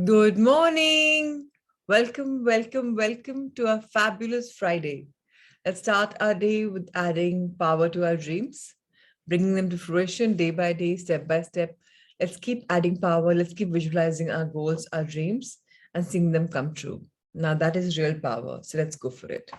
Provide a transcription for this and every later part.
Good morning. Welcome to a fabulous Friday. Let's start our day with adding power to our dreams, bringing them to fruition day by day, step by step. Let's keep adding power. Let's keep visualizing our goals, our dreams, and seeing them come true. Now, that is real power. So let's go for it.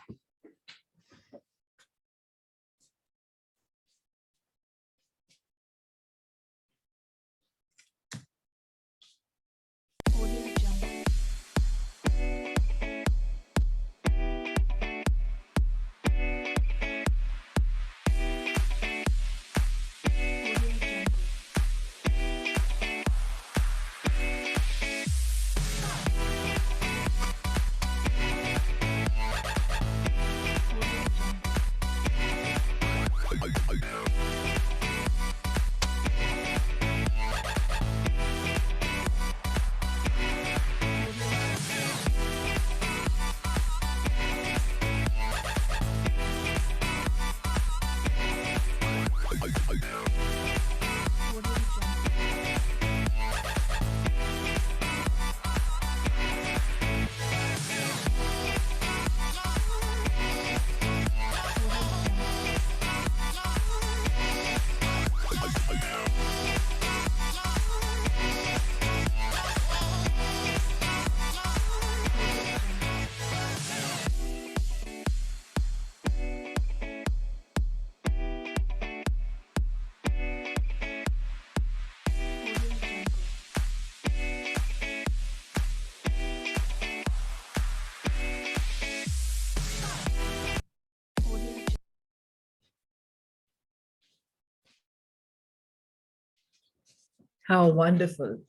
How wonderful.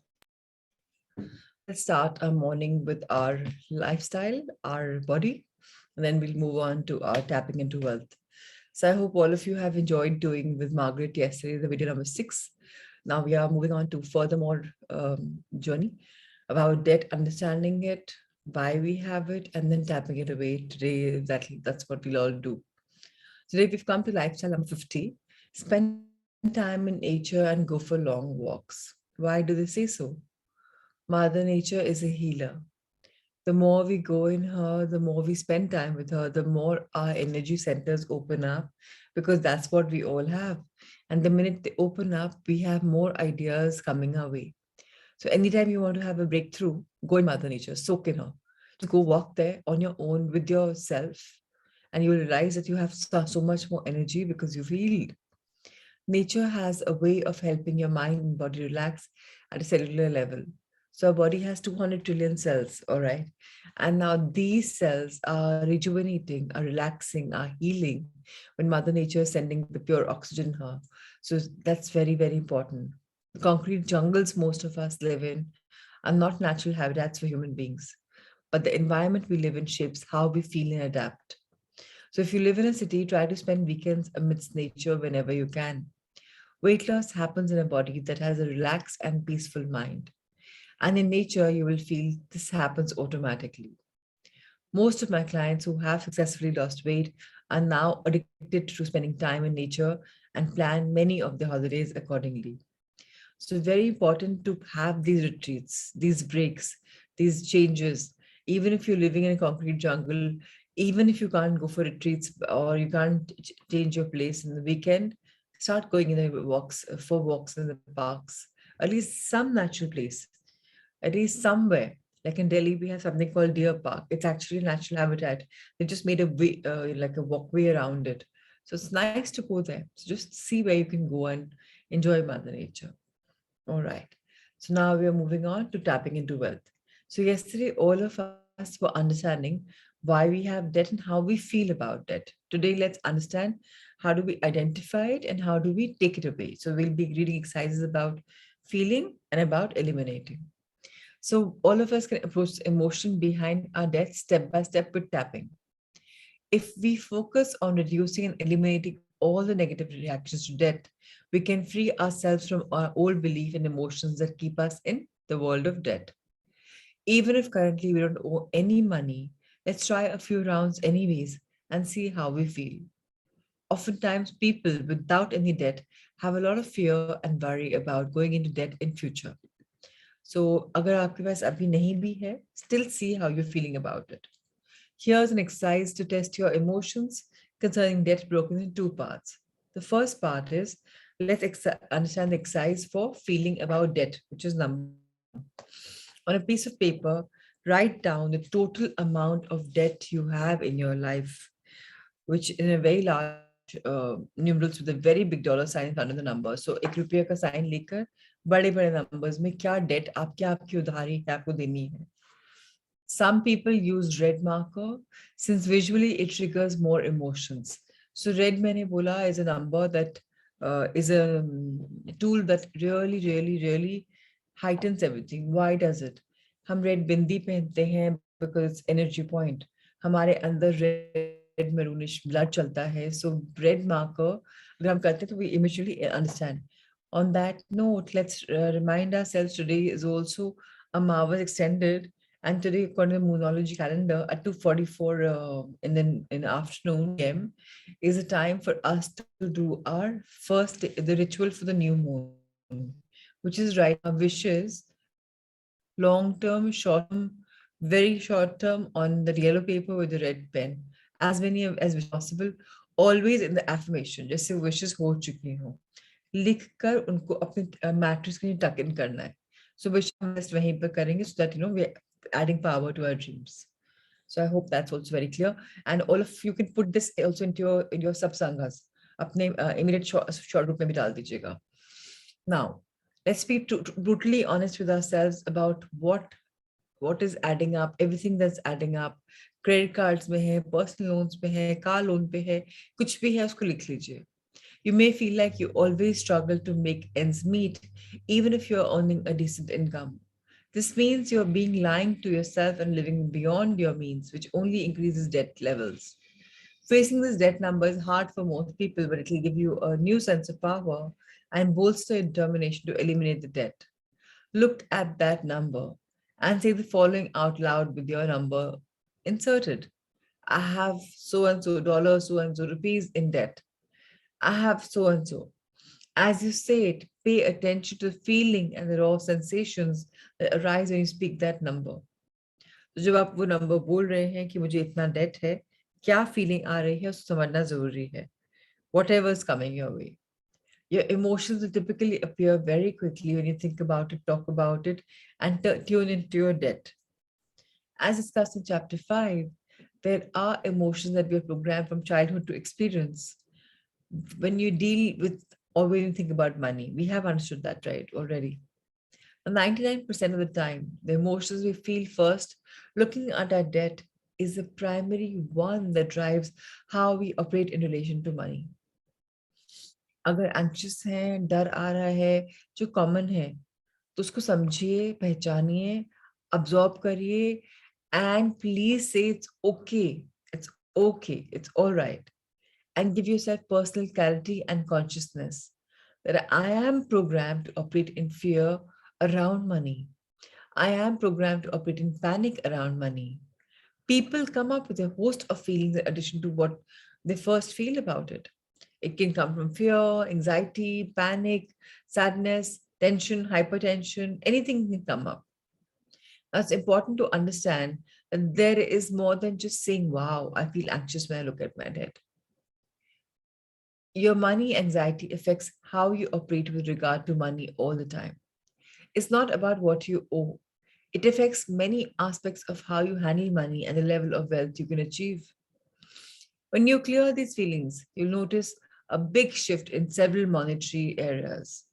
Let's start our morning with our lifestyle, our body, and then we'll move on to our tapping into wealth. So I hope all of you have enjoyed doing with Margaret yesterday, the video number 6. Now we are moving on to furthermore journey about debt, understanding it, why we have it, and then tapping it away. Today, that's what we'll all do. Today we've come to lifestyle number 50. Spend time in nature and go for long walks. Why do they say so? Mother Nature is a healer. The more we go in her, the more we spend time with her, the more our energy centers open up because that's what we all have. And the minute they open up, we have more ideas coming our way. So anytime you want to have a breakthrough, go in Mother Nature, soak in her. Just go walk there on your own with yourself, and you will realize that you have so much more energy because you've healed. Nature has a way of helping your mind and body relax at a cellular level. So our body has 200 trillion cells, all right? And now these cells are rejuvenating, are relaxing, are healing when Mother Nature is sending the pure oxygen her. So that's very, very important. The concrete jungles most of us live in are not natural habitats for human beings, but the environment we live in shapes how we feel and adapt. So if you live in a city, try to spend weekends amidst nature whenever you can. Weight loss happens in a body that has a relaxed and peaceful mind. And in nature, you will feel this happens automatically. Most of my clients who have successfully lost weight are now addicted to spending time in nature and plan many of their holidays accordingly. So, very important to have these retreats, these breaks, these changes. Even if you're living in a concrete jungle, even if you can't go for retreats or you can't change your place in the weekend, start going in the walks for walks in the parks, at least some natural place, at least somewhere. Like in Delhi, we have something called Deer Park. It's actually a natural habitat. They just made a way, like a walkway around it. So it's nice to go there. So just see where you can go and enjoy Mother Nature. All right. So now we are moving on to tapping into wealth. So yesterday, all of us were understanding why we have debt and how we feel about debt. Today, let's understand how do we identify it and how do we take it away. So we'll be reading exercises about feeling and about eliminating. So all of us can approach the emotion behind our debt step by step with tapping. If we focus on reducing and eliminating all the negative reactions to debt, we can free ourselves from our old belief and emotions that keep us in the world of debt. Even if currently we don't owe any money, let's try a few rounds anyways and see how we feel. Oftentimes, people without any debt have a lot of fear and worry about going into debt in future. So अगर आपके पास अभी नहीं भी है, still see how you're feeling about it. Here's an exercise to test your emotions concerning debt broken in two parts. The first part is understand the exercise for feeling about debt, which is number one. On a piece of paper, write down the total amount of debt you have in your life, which in a very large numerals with a very big dollar sign in front of the number. So एक रुपये का sign लेकर बड़े बड़े numbers में क्या debt आपकी उधारी है आपको देनी है. Some people use red marker since visually it triggers more emotions. So red मैंने बोला is a number that is a tool that really heightens everything. Why does it? हम red बिंदी पहनते हैं because it's energy point. हमारे अंदर red maroonish blood चलता है. So red marker अगर हम करते हैं तो we immediately understand. On that note, let's remind ourselves today is also a Marvel extended, and today, according to the Moonology calendar, at 2:44 in the afternoon PM, is a time for us to do our the ritual for the new moon, which is writing our wishes, long term, short term, very short term on the yellow paper with the red pen, as many as possible, always in the affirmation, जैसे wishes हो चुकी हो, लिखकर उनको अपने matrix के लिए टक इन करना है. So wish best वहीं पर करेंगे so that we're adding power to our dreams. So I hope that's also very clear. And all of you can put this also into your subsangas. अपने immediate short group में भी डाल दीजिएगा. Now, let's be brutally honest with ourselves about what is adding up, everything that's adding up. Credit cards में है, personal loans पे है, car loan पे है, कुछ भी है उसको लिख लीजिए. You may feel like you always struggle to make ends meet, even if you're earning a decent income. This means you're being lying to yourself and living beyond your means, which only increases debt levels. Facing this debt number is hard for most people, but it will give you a new sense of power and bolster your determination to eliminate the debt. Look at that number and say the following out loud with your number inserted. I have so and so dollars, so and so rupees in debt. I have so and so. As you say it, pay attention to the feeling and the raw sensations that arise when you speak that number. तो जब आप वो number बोल रहे हैं कि मुझे इतना डेट है, क्या फीलिंग आ रही है उसको समझना जरूरी है. Whatever is coming your way. Your emotions will typically appear very quickly when you think about it, talk about it, and tune into your debt. As discussed in chapter 5, there are emotions that we are programmed from childhood to experience. When you deal with or when you think about money, we have understood that right already. 99% of the time, the emotions we feel first looking at our debt is the primary one that drives how we operate in relation to money. अगर anxious हैं, डर आ रहा है, जो common है, तो उसको समझिए, पहचानिए, absorb करिए, and please say it's okay, it's all right, and give yourself personal clarity and consciousness that I am programmed to operate in fear around money. I am programmed to operate in panic around money. People come up with a host of feelings in addition to what they first feel about it. It can come from fear, anxiety, panic, sadness, tension, hypertension, anything can come up. Now, it's important to understand that there is more than just saying, wow, I feel anxious when I look at my debt. Your money anxiety affects how you operate with regard to money all the time. It's not about what you owe. It affects many aspects of how you handle money and the level of wealth you can achieve. When you clear these feelings, you'll notice a big shift in several monetary areas.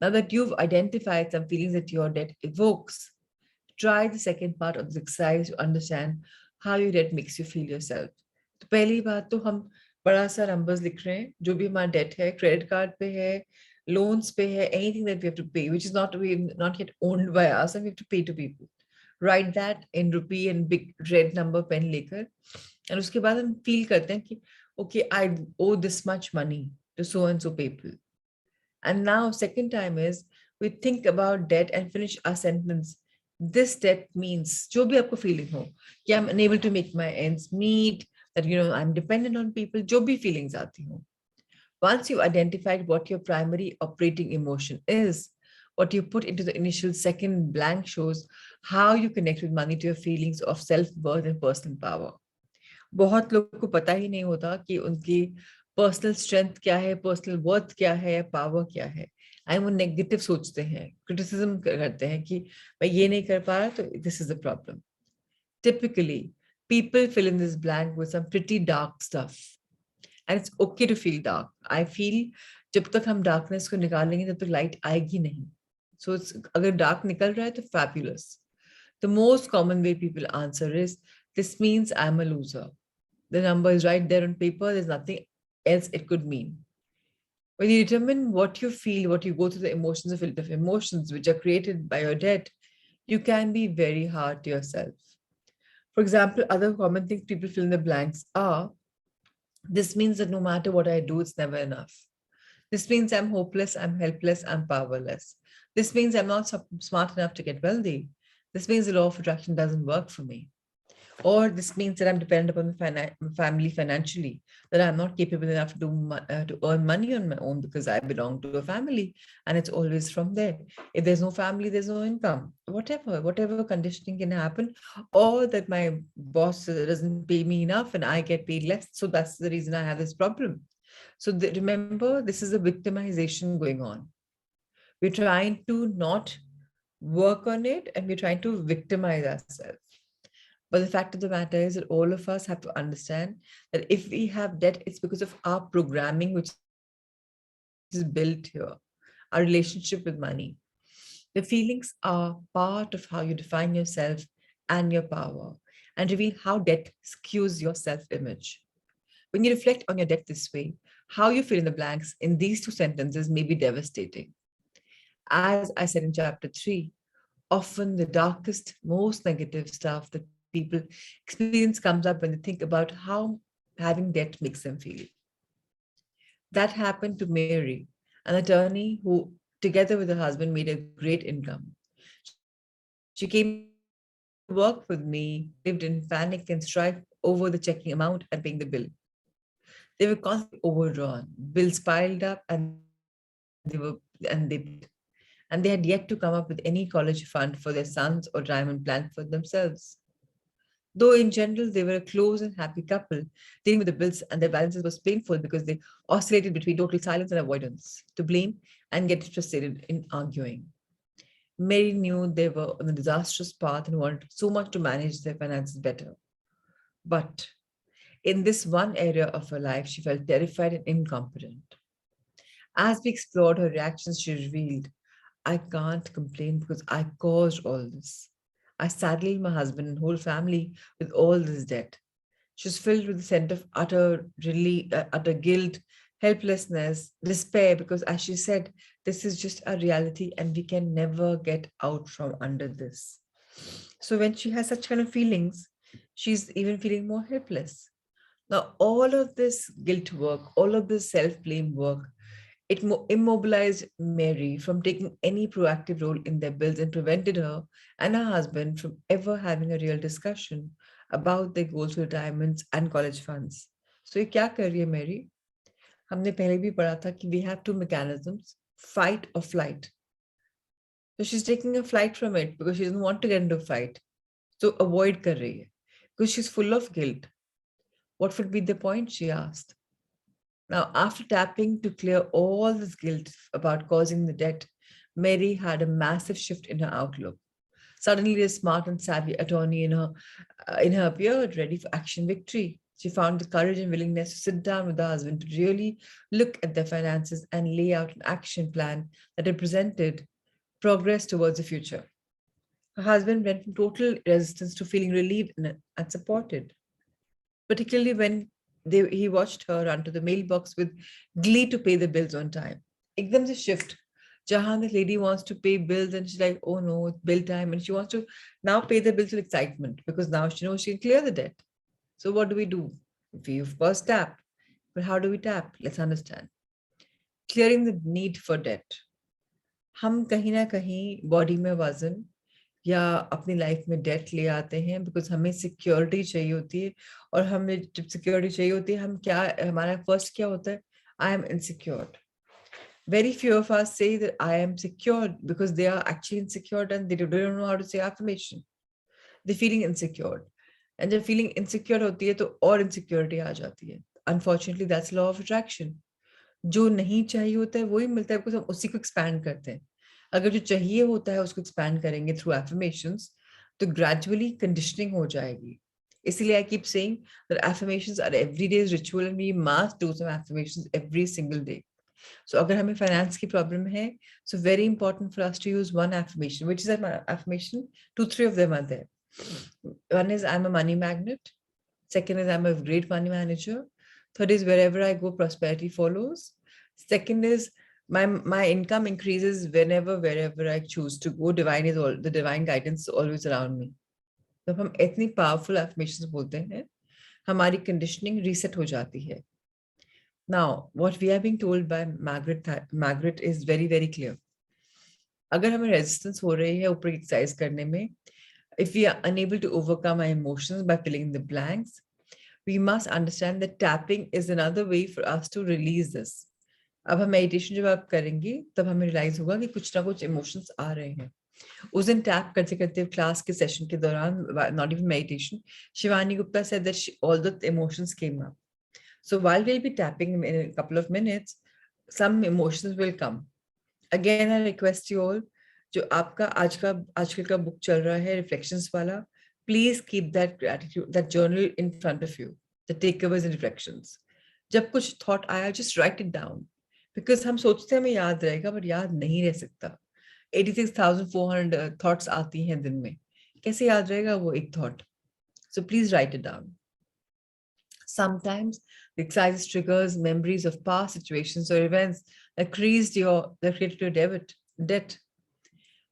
Now that you've identified some feelings that your debt evokes, try the second part of the exercise to understand how your debt makes you feel yourself. तो पहली बात तो हम बड़ा सा numbers लिख रहे हैं, जो भी हमारा debt है, credit card पे है, loans पे है, anything that we have to pay, which is not yet owned by us and we have to pay to people. Write that in rupee and big red number pen लेकर, and उसके बाद हम feel करते हैं कि okay, I owe this much money to so and so people. And now second time is we think about debt and finish our sentence. This debt means जो भी आपको feeling हो कि I'm unable to make my ends meet, that I'm dependent on people, जो भी feelings आती हो. Once you've identified what your primary operating emotion is, What you put into the initial second blank shows how you connect with money to your feelings of self-worth and personal power. बहुत लोग को पता ही नहीं होता कि उनकी personal strength क्या है, पर्सनल वर्थ क्या है, पावर क्या है। एंड वो नेगेटिव सोचते हैं, क्रिटिसिज्म करते हैं कि मैं ये नहीं कर पा रहा तो this is the problem. Typically, people fill in this blank with some pretty dark stuff. And it's okay to feel dark. I feel जब तक हम darkness को निकालेंगे तब तक light आएगी नहीं. So it's, अगर dark निकल रहा है तो fabulous. The most common way people answer is, this means I'm a loser. The number is right there on paper. There's nothing else it could mean. When you determine what you feel, what you go through the emotions of emotions which are created by your debt, you can be very hard to yourself. For example, other common things people fill in the blanks are, this means that no matter what I do, it's never enough. This means I'm hopeless, I'm helpless, I'm powerless. This means I'm not smart enough to get wealthy. This means the law of attraction doesn't work for me. Or this means that I'm dependent upon my family financially, that I'm not capable enough to earn money on my own because I belong to a family and it's always from there. If there's no family, there's no income. Whatever conditioning can happen, or that my boss doesn't pay me enough and I get paid less. So that's the reason I have this problem. So remember, this is a victimization going on. We're trying to not work on it and we're trying to victimize ourselves. But the fact of the matter is that all of us have to understand that if we have debt, it's because of our programming, which is built here, our relationship with money. The feelings are part of how you define yourself and your power and reveal how debt skews your self-image. When you reflect on your debt this way, how you fill in the blanks in these two sentences may be devastating. As I said in chapter 3, often the darkest, most negative stuff that people experience comes up when they think about how having debt makes them feel. That happened to Mary, an attorney who, together with her husband, made a great income. She came to work with me, lived in panic and strife over the checking amount and paying the bill. They were constantly overdrawn. Bills piled up and they paid. And they had yet to come up with any college fund for their sons or retirement plan for themselves. Though in general they were a close and happy couple, dealing with the bills and their balances was painful because they oscillated between total silence and avoidance, to blame and get frustrated in arguing. Mary knew they were on a disastrous path and wanted so much to manage their finances better. But in this one area of her life, she felt terrified and incompetent. As we explored her reactions, she revealed, I can't complain because I caused all this. I saddled my husband and whole family with all this debt. She was filled with a sense of utter guilt, helplessness, despair, because as she said, this is just a reality and we can never get out from under this. So when she has such kind of feelings, she's even feeling more helpless. Now, all of this guilt work, all of this self-blame work, it immobilized Mary from taking any proactive role in their bills and prevented her and her husband from ever having a real discussion about their goals for retirements and college funds. So ये क्या कर रही है Mary? हमने पहले भी पढ़ा था कि we have two mechanisms, fight or flight. So she's taking a flight from it because she doesn't want to get into a fight. So avoid कर रही है because she's full of guilt. What would be the point? She asked. Now, after tapping to clear all this guilt about causing the debt, Mary had a massive shift in her outlook. Suddenly, a smart and savvy attorney in her appeared, ready for action victory. She found the courage and willingness to sit down with her husband to really look at their finances and lay out an action plan that represented progress towards the future. Her husband went from total resistance to feeling relieved and supported, particularly when he watched her run to the mailbox with glee to pay the bills on time. Ekdam se shift. Jahan, the lady wants to pay bills and she's like, oh no, it's bill time. And she wants to now pay the bills with excitement because now she knows she can clear the debt. So what do? We of course tap. But how do we tap? Let's understand. Clearing the need for debt. हम कहीं ना कहीं body में वजन या अपनी life में date ले आते हैं बिकॉज हमें सिक्योरिटी चाहिए होती है और हमें जब सिक्योरिटी चाहिए होती है हम क्या हमारा फर्स्ट क्या होता है I am insecure Very few of us say that I am secure because they are actually insecure and they don't know how to say affirmation. They're feeling insecure. And जब feeling insecure होती है तो और insecurity आ जाती है. Unfortunately, that's law of attraction. जो नहीं चाहिए होता है वही मिलता है, because हम उसी को expand करते हैं. अगर जो चाहिए होता है उसको expand करेंगे through affirmations, तो gradually conditioning हो जाएगी. इसलिए I keep saying that affirmations are everyday's ritual and we must do some affirmations every single day. So अगर हमें finance की problem है, so very important for us to use one affirmation. Which is an affirmation? 2-3 of them are there. One is I'm a money magnet. Second is I'm a great money manager. Third is wherever I go, prosperity follows. Second is my income increases wherever I choose to go. The divine guidance is always around me. जब हम इतनी powerful affirmations बोलते हैं, हमारी conditioning reset हो जाती है. Now, what we are being told by Margaret is very, very clear. अगर हमें resistance हो रही है ऊपर exercise करने में, if we are unable to overcome our emotions by filling in the blanks, we must understand that tapping is another way for us to release this. अब हम meditation जब आप करेंगे, तब हमें realize होगा कि कुछ ना कुछ emotions आ रहे हैं. उस दिन tap करते करते class के session के दौरान, not even meditation, Shivani Gupta said that all the emotions came up. So while we'll be tapping in a couple of minutes, some emotions will come. Again, I request you all, जो आपका आजकल का book चल रहा है reflections वाला, please keep that gratitude, that journal in front of you, the takeaways and reflections. जब कुछ thought आया, just write it down, because हम सोचते हैं हमें याद रहेगा, but याद नहीं रह सकता. 86,400 thoughts आती हैं दिन में, कैसे याद रहेगा वो एक thought? So please write it down. Sometimes the exercise triggers memories of past situations or events that created your debt,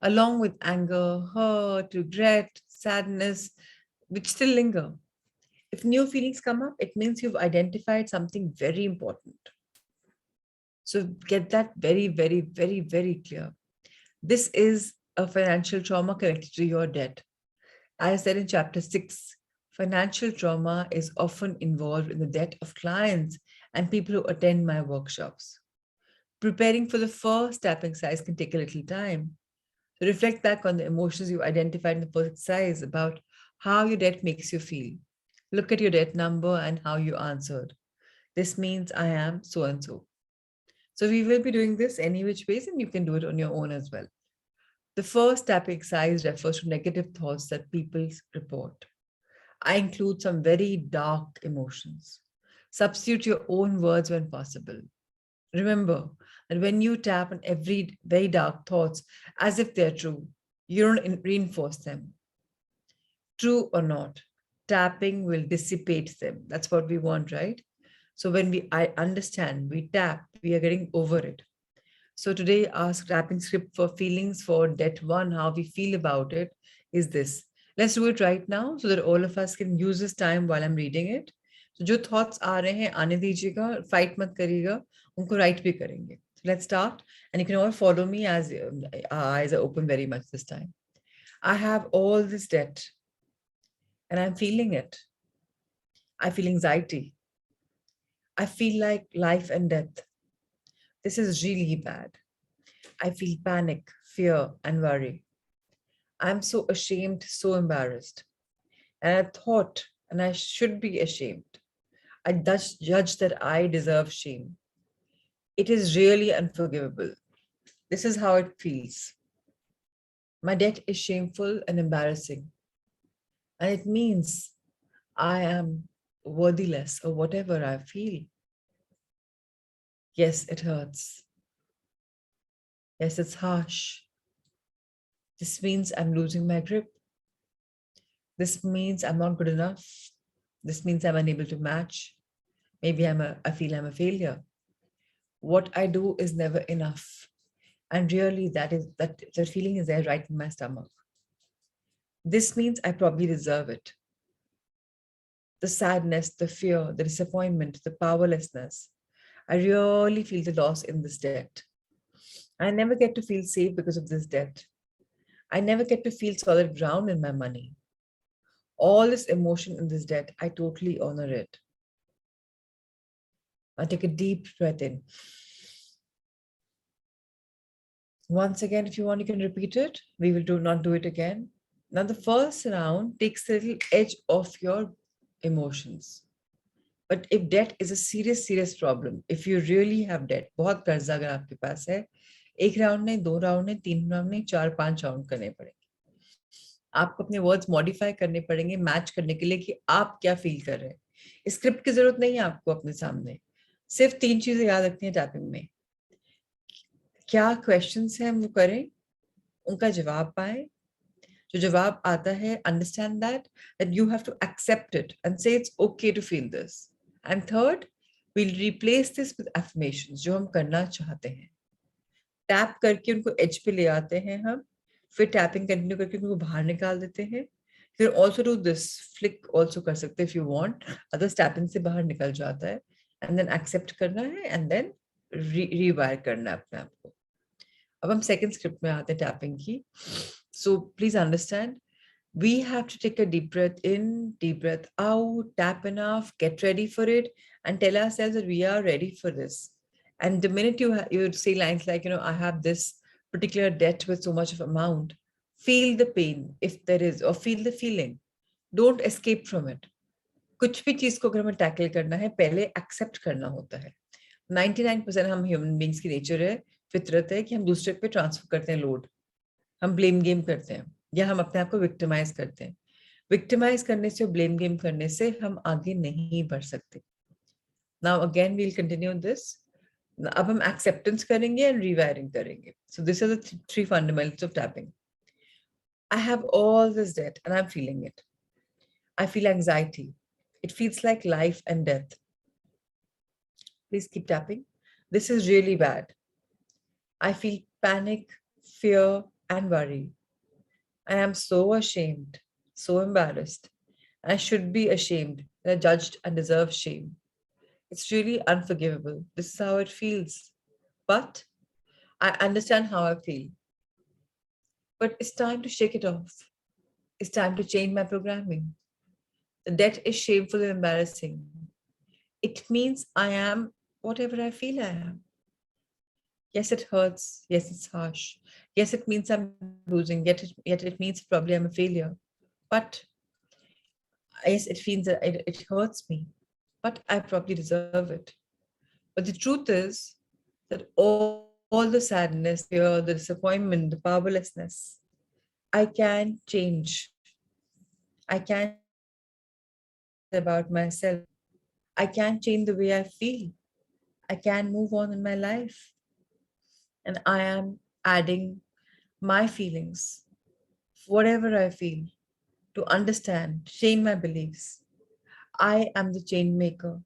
along with anger, hurt, regret, sadness, which still linger. If new feelings come up, it means you've identified something very important. So get that very, very, very, very clear. This is a financial trauma connected to your debt. As I said in chapter 6, financial trauma is often involved in the debt of clients and people who attend my workshops. Preparing for the first tap exercise can take a little time. So reflect back on the emotions you identified in the first exercise about how your debt makes you feel. Look at your debt number and how you answered. This means I am so and so. So we will be doing this any which ways, and you can do it on your own as well. The first tap exercise refers to negative thoughts that people report. I include some very dark emotions. Substitute your own words when possible. Remember that when you tap on every very dark thoughts as if they're true, you don't reinforce them. True or not, tapping will dissipate them. That's what we want, right? So when I understand, we tap, we are getting over it. So today, our tapping script for feelings for debt 1, how we feel about it, is this. Let's do it right now so that all of us can use this time while I'm reading it. So जो thoughts आ रहे हैं आने दीजिएगा, fight मत करिएगा, उनको write भी करेंगे. So let's start, and you can all follow me as our eyes are open very much this time. I have all this debt, and I'm feeling it. I feel anxiety. I feel like life and death. This is really bad. I feel panic, fear, and worry. I'm so ashamed, so embarrassed. And I thought, and I should be ashamed. I judge that I deserve shame. It is really unforgivable. This is how it feels. My debt is shameful and embarrassing. And it means I am worthless or whatever I feel. Yes, it hurts. Yes, it's harsh. This means I'm losing my grip. This means I'm not good enough. This means I'm unable to match. Maybe I feel I'm a failure. What I do is never enough. And really that feeling is there right in my stomach. This means I probably deserve it. The sadness, the fear, the disappointment, the powerlessness. I really feel the loss in this debt. I never get to feel safe because of this debt. I never get to feel solid ground in my money. All this emotion in this debt, I totally honor it. I take a deep breath in. Once again, if you want, you can repeat it. We will not do it again. Now, the first round takes a little edge off your emotions. But if debt is a serious problem, if you really have debt, बहुत कर्जा अगर आपके पास है, एक round नहीं, दो round नहीं, तीन राउंड नहीं, चार पांच राउंड करने पड़ेंगे. आपको अपने वर्ड्स मॉडिफाई करने पड़ेंगे मैच करने के लिए कि आप क्या फील कर रहे हैं. स्क्रिप्ट की जरूरत नहीं है आपको अपने सामने. सिर्फ तीन चीजें याद रखनी है टैपिंग में. क्या क्वेश्चंस हैं वो करें, उनका जवाब पाएं. जो जवाब आता है, understand that you have to accept it and say it's okay to feel this. And third, we'll replace this with affirmations जो हम करना चाहते हैं. टैप करके उनको एज पे ले आते हैं हम, फिर टैपिंग कंटिन्यू करके उनको बाहर निकाल देते हैं. फिर also do this, flick also कर सकते हैं if you want, others tapping से बाहर निकल जाता है. एंड देन एक्सेप्ट करना है एंड देन रीवायर करना है अपने आप को. अब हम सेकंड स्क्रिप्ट में आते हैं टैपिंग की. So please understand, we have to take a deep breath in, deep breath out, tap enough, get ready for it, and tell ourselves that we are ready for this. And the minute you say lines like, I have this particular debt with so much of amount, feel the pain if there is, or feel the feeling. Don't escape from it. कुछ भी चीज को अगर हमें tackle करना है, पहले accept करना होता है. 99% हम ह्यूमन बींग्स की नेचर है, फितरत है कि हम दूसरे पे ट्रांसफर करते हैं लोड. हम ब्लेम गेम करते हैं या हम अपने आप को विक्टिमाइज करते हैं. विक्टिमाइज करने से और ब्लेम गेम करने से हम आगे नहीं बढ़ सकते. Now again we'll continue this. अब हम एक्सेप्टेंस करेंगे एंड रीवायरिंग करेंगे. So this are the three fundamentals of tapping. I have all this debt and I am feeling it. I feel anxiety. It feels like life and death. Please keep tapping. This is really bad. I feel panic, fear, and worry. I am so ashamed, so embarrassed. I should be ashamed that I judged and deserve shame. It's really unforgivable. This is how it feels. But I understand how I feel. But it's time to shake it off. It's time to change my programming. The debt is shameful and embarrassing. It means I am whatever I feel I am. Yes, it hurts. Yes, it's harsh. Yes, it means I'm losing. Yet it means probably I'm a failure. But yes, it feels that it hurts me. But I probably deserve it. But the truth is that all the sadness, fear, the disappointment, the powerlessness, I can change. I can about myself. I can change the way I feel. I can move on in my life. And I am adding my feelings, whatever I feel, to understand, change my beliefs. I am the change maker.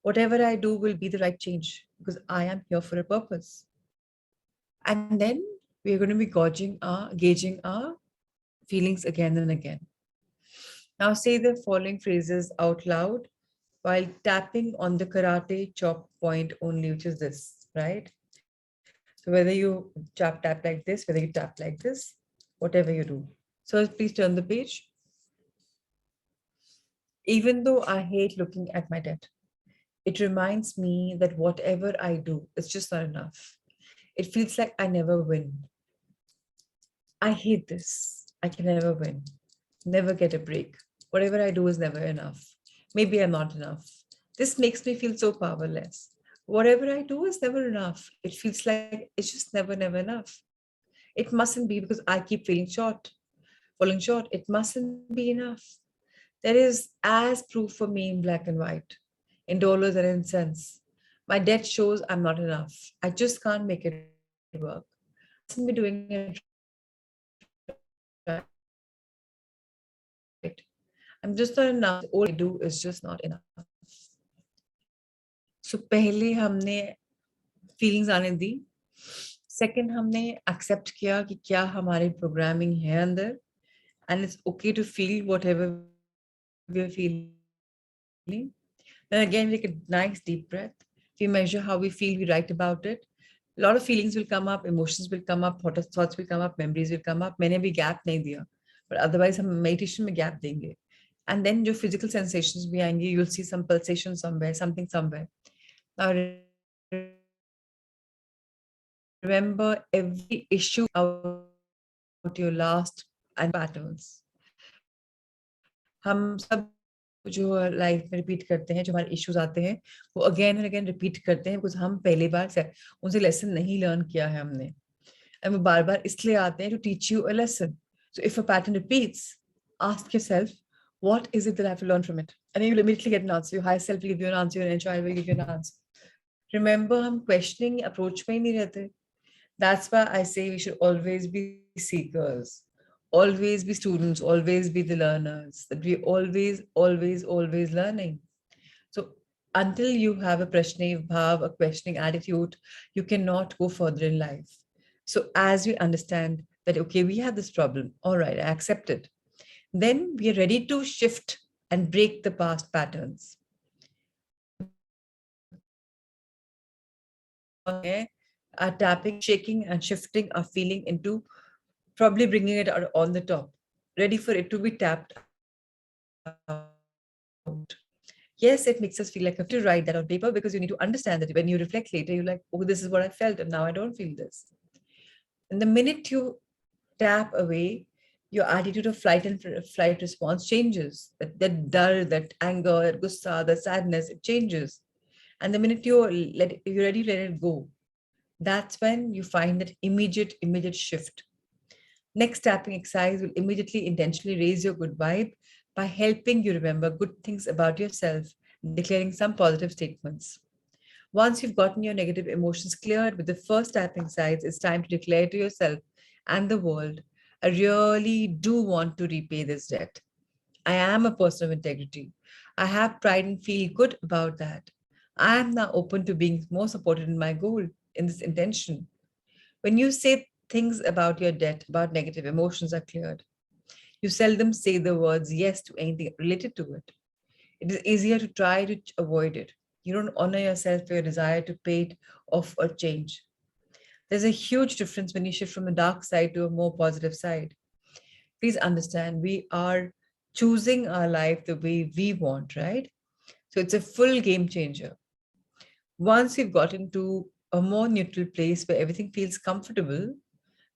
Whatever I do will be the right change because I am here for a purpose. And then we are going to be gauging our feelings again and again. Now say the following phrases out loud while tapping on the karate chop point only, which is this, right? So whether you tap like this, whether you tap like this, whatever you do. So please turn the page. Even though I hate looking at my debt, it reminds me that whatever I do is just not enough. It feels like I never win. I hate this. I can never win, never get a break. Whatever I do is never enough. Maybe I'm not enough. This makes me feel so powerless. Whatever I do is never enough. It feels like it's just never enough. It mustn't be because I keep falling short. It mustn't be enough. There is as proof for me in black and white, in dollars and in cents. My debt shows I'm not enough. I just can't make it work. I mustn't be doing it right. I'm just not enough. All I do is just not enough. So पहले हमने feelings आने दी. Second हमने accept किया कि क्या हमारी programming है अंदर, and it's okay to feel whatever we're feeling. Then again, take a nice deep breath. We measure how we feel, we write about it. A lot of feelings will come up, emotions will come up, thoughts will come up, memories will come up. मैंने भी gap नहीं दिया, but otherwise हम meditation में gap देंगे. And then जो physical sensations भी आएंगे, you'll see some pulsation somewhere, something somewhere. Now remember every issue about your last and patterns. हम सब जो लाइफ में रिपीट करते हैं, जो हमारे इश्यूज आते हैं, वो अगेन एंड अगेन रिपीट करते हैं, बिकॉज हम पहली बार से उनसे लेसन नहीं लर्न किया है हमने, एंड वो बार बार इसलिए आते हैं to teach you a lesson. So if a pattern repeats, ask yourself, what is it that I have to learn from it? And then you'll immediately get an answer. Your higher self will give you an answer, your inner child will give you an answer. Remember, हम questioning approach में ही नहीं रहते. That's why I say we should always be seekers, always be students, always be the learners, that we always learning. So until you have a prashni bhav, a questioning attitude, you cannot go further in life. So as we understand that, okay, we have this problem, all right, I accept it, then we are ready to shift and break the past patterns. Are tapping, shaking, and shifting our feeling into probably bringing it out on the top, ready for it to be tapped out. Yes, it makes us feel like you have to write that on paper, because you need to understand that when you reflect later, you're like, oh, this is what I felt, and now I don't feel this. And the minute you tap away, your attitude of flight response changes. That dar, that anger, that gussa, that sadness, it changes. And the minute you're ready to let it go, that's when you find that immediate shift. Next tapping exercise will immediately intentionally raise your good vibe by helping you remember good things about yourself and declaring some positive statements. Once you've gotten your negative emotions cleared with the first tapping exercise, it's time to declare to yourself and the world, I really do want to repay this debt. I am a person of integrity. I have pride and feel good about that. I am now open to being more supported in my goal, in this intention. When you say things about your debt, about negative emotions are cleared, you seldom say the words yes to anything related to it. It is easier to try to avoid it. You don't honor yourself for your desire to pay it off or change. There's a huge difference when you shift from a dark side to a more positive side. Please understand, we are choosing our life the way we want, right? So it's a full game changer. Once we've gotten to a more neutral place where everything feels comfortable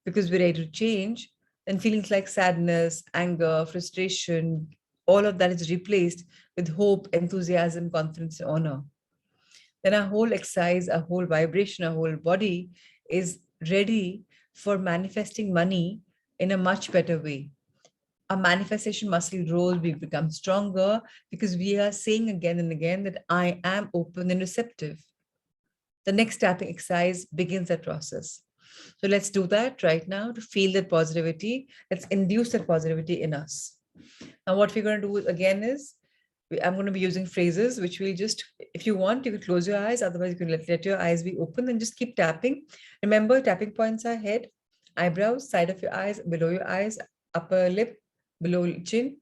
because we're ready to change, then feelings like sadness, anger, frustration, all of that is replaced with hope, enthusiasm, confidence, and honor. Then our whole exercise, our whole vibration, our whole body is ready for manifesting money in a much better way. Our manifestation muscle grows, we become stronger because we are saying again and again that I am open and receptive. The next tapping exercise begins that process. So let's do that right now to feel that positivity. Let's induce that positivity in us. Now, what we're going to do again is I'm going to be using phrases which will just, if you want, you can close your eyes. Otherwise, you can let your eyes be open and just keep tapping. Remember, tapping points are head, eyebrows, side of your eyes, below your eyes, upper lip, below chin,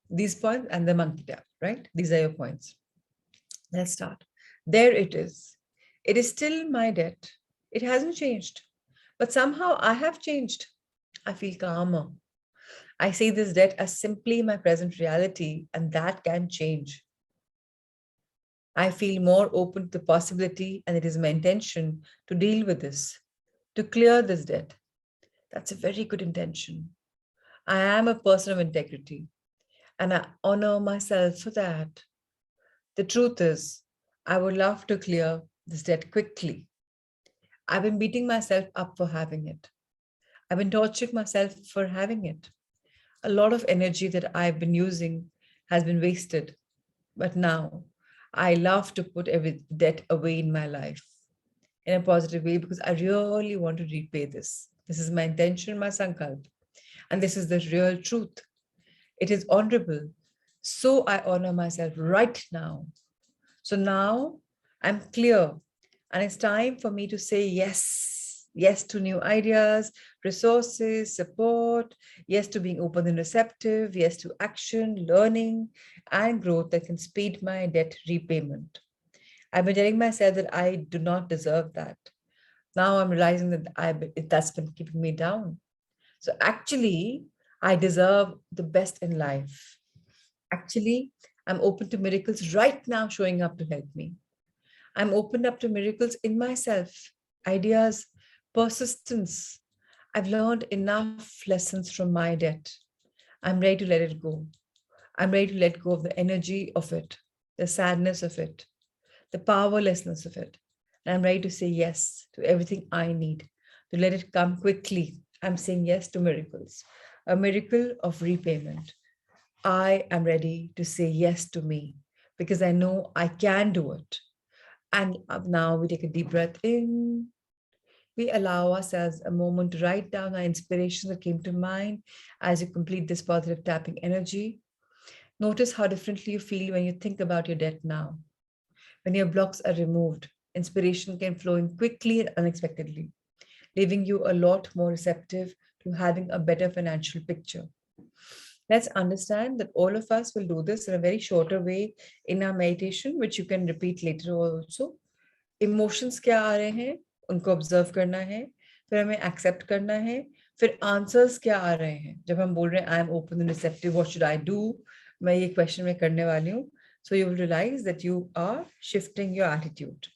these points, and the monkey tap, right? These are your points. Let's start. There it is. It is still my debt. It hasn't changed. But somehow I have changed. I feel calmer. I see this debt as simply my present reality, and that can change. I feel more open to the possibility, and it is my intention to deal with this, to clear this debt. That's a very good intention. I am a person of integrity, and I honor myself for that. The truth is, I would love to clear this debt quickly. I've been beating myself up for having it. I've been torturing myself for having it. A lot of energy that I've been using has been wasted. But now I love to put every debt away in my life in a positive way because I really want to repay this. This is my intention, my sankalp. And this is the real truth. It is honorable. So I honor myself right now. So now I'm clear. And it's time for me to say yes. Yes to new ideas, resources, support. Yes to being open and receptive. Yes to action, learning, and growth that can speed my debt repayment. I've been telling myself that I do not deserve that. Now I'm realizing that that's been keeping me down. So actually, I deserve the best in life. Actually, I'm open to miracles right now showing up to help me. I'm opened up to miracles in myself, ideas, Persistence. I've learned enough lessons from my debt. I'm ready to let it go. I'm ready to let go of the energy of it, the sadness of it, the powerlessness of it. And I'm ready to say yes to everything I need, to let it come quickly. I'm saying yes to miracles, a miracle of repayment. I am ready to say yes to me because I know I can do it. And now we take a deep breath in. We allow ourselves a moment to write down our inspirations that came to mind as you complete this positive tapping energy. Notice how differently you feel when you think about your debt now. When your blocks are removed, inspiration can flow in quickly and unexpectedly, leaving you a lot more receptive to having a better financial picture. Let's understand that all of us will do this in a very shorter way in our meditation, which you can repeat later also. Emotions क्या आ रहे हैं उनको observe करना है, फिर हमें accept करना है, फिर आंसर्स क्या आ रहे हैं जब हम बोल रहे हैं I am open and receptive, what should I do, मैं ये क्वेश्चन में करने वाली हूँ. So you will realize that you are shifting your attitude.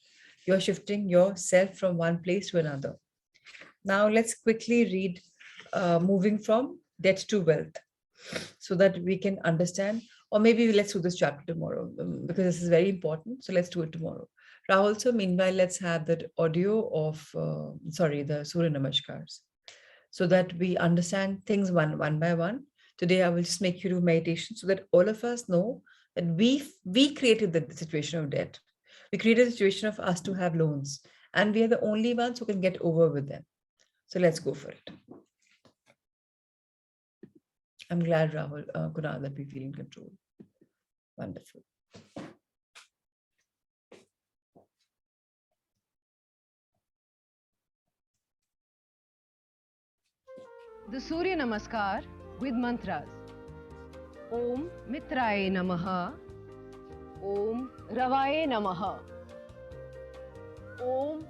You are shifting yourself from one place to another. Now let's quickly read moving from debt to wealth so that we can understand, or maybe let's do this chapter tomorrow because this is very important. So let's do it tomorrow. Rahul, so meanwhile, let's have that audio of, the Surya Namaskars so that we understand things one by one. Today, I will just make you do meditation so that all of us know that we created the situation of debt. We created a situation of us to have loans, and we are the only ones who can get over with them. So let's go for it. I'm glad, Rahul, Kunal, that we feel in control. Wonderful. The Surya Namaskar with mantras. Om Mitraye Namaha. Om Ravaye Namaha. Om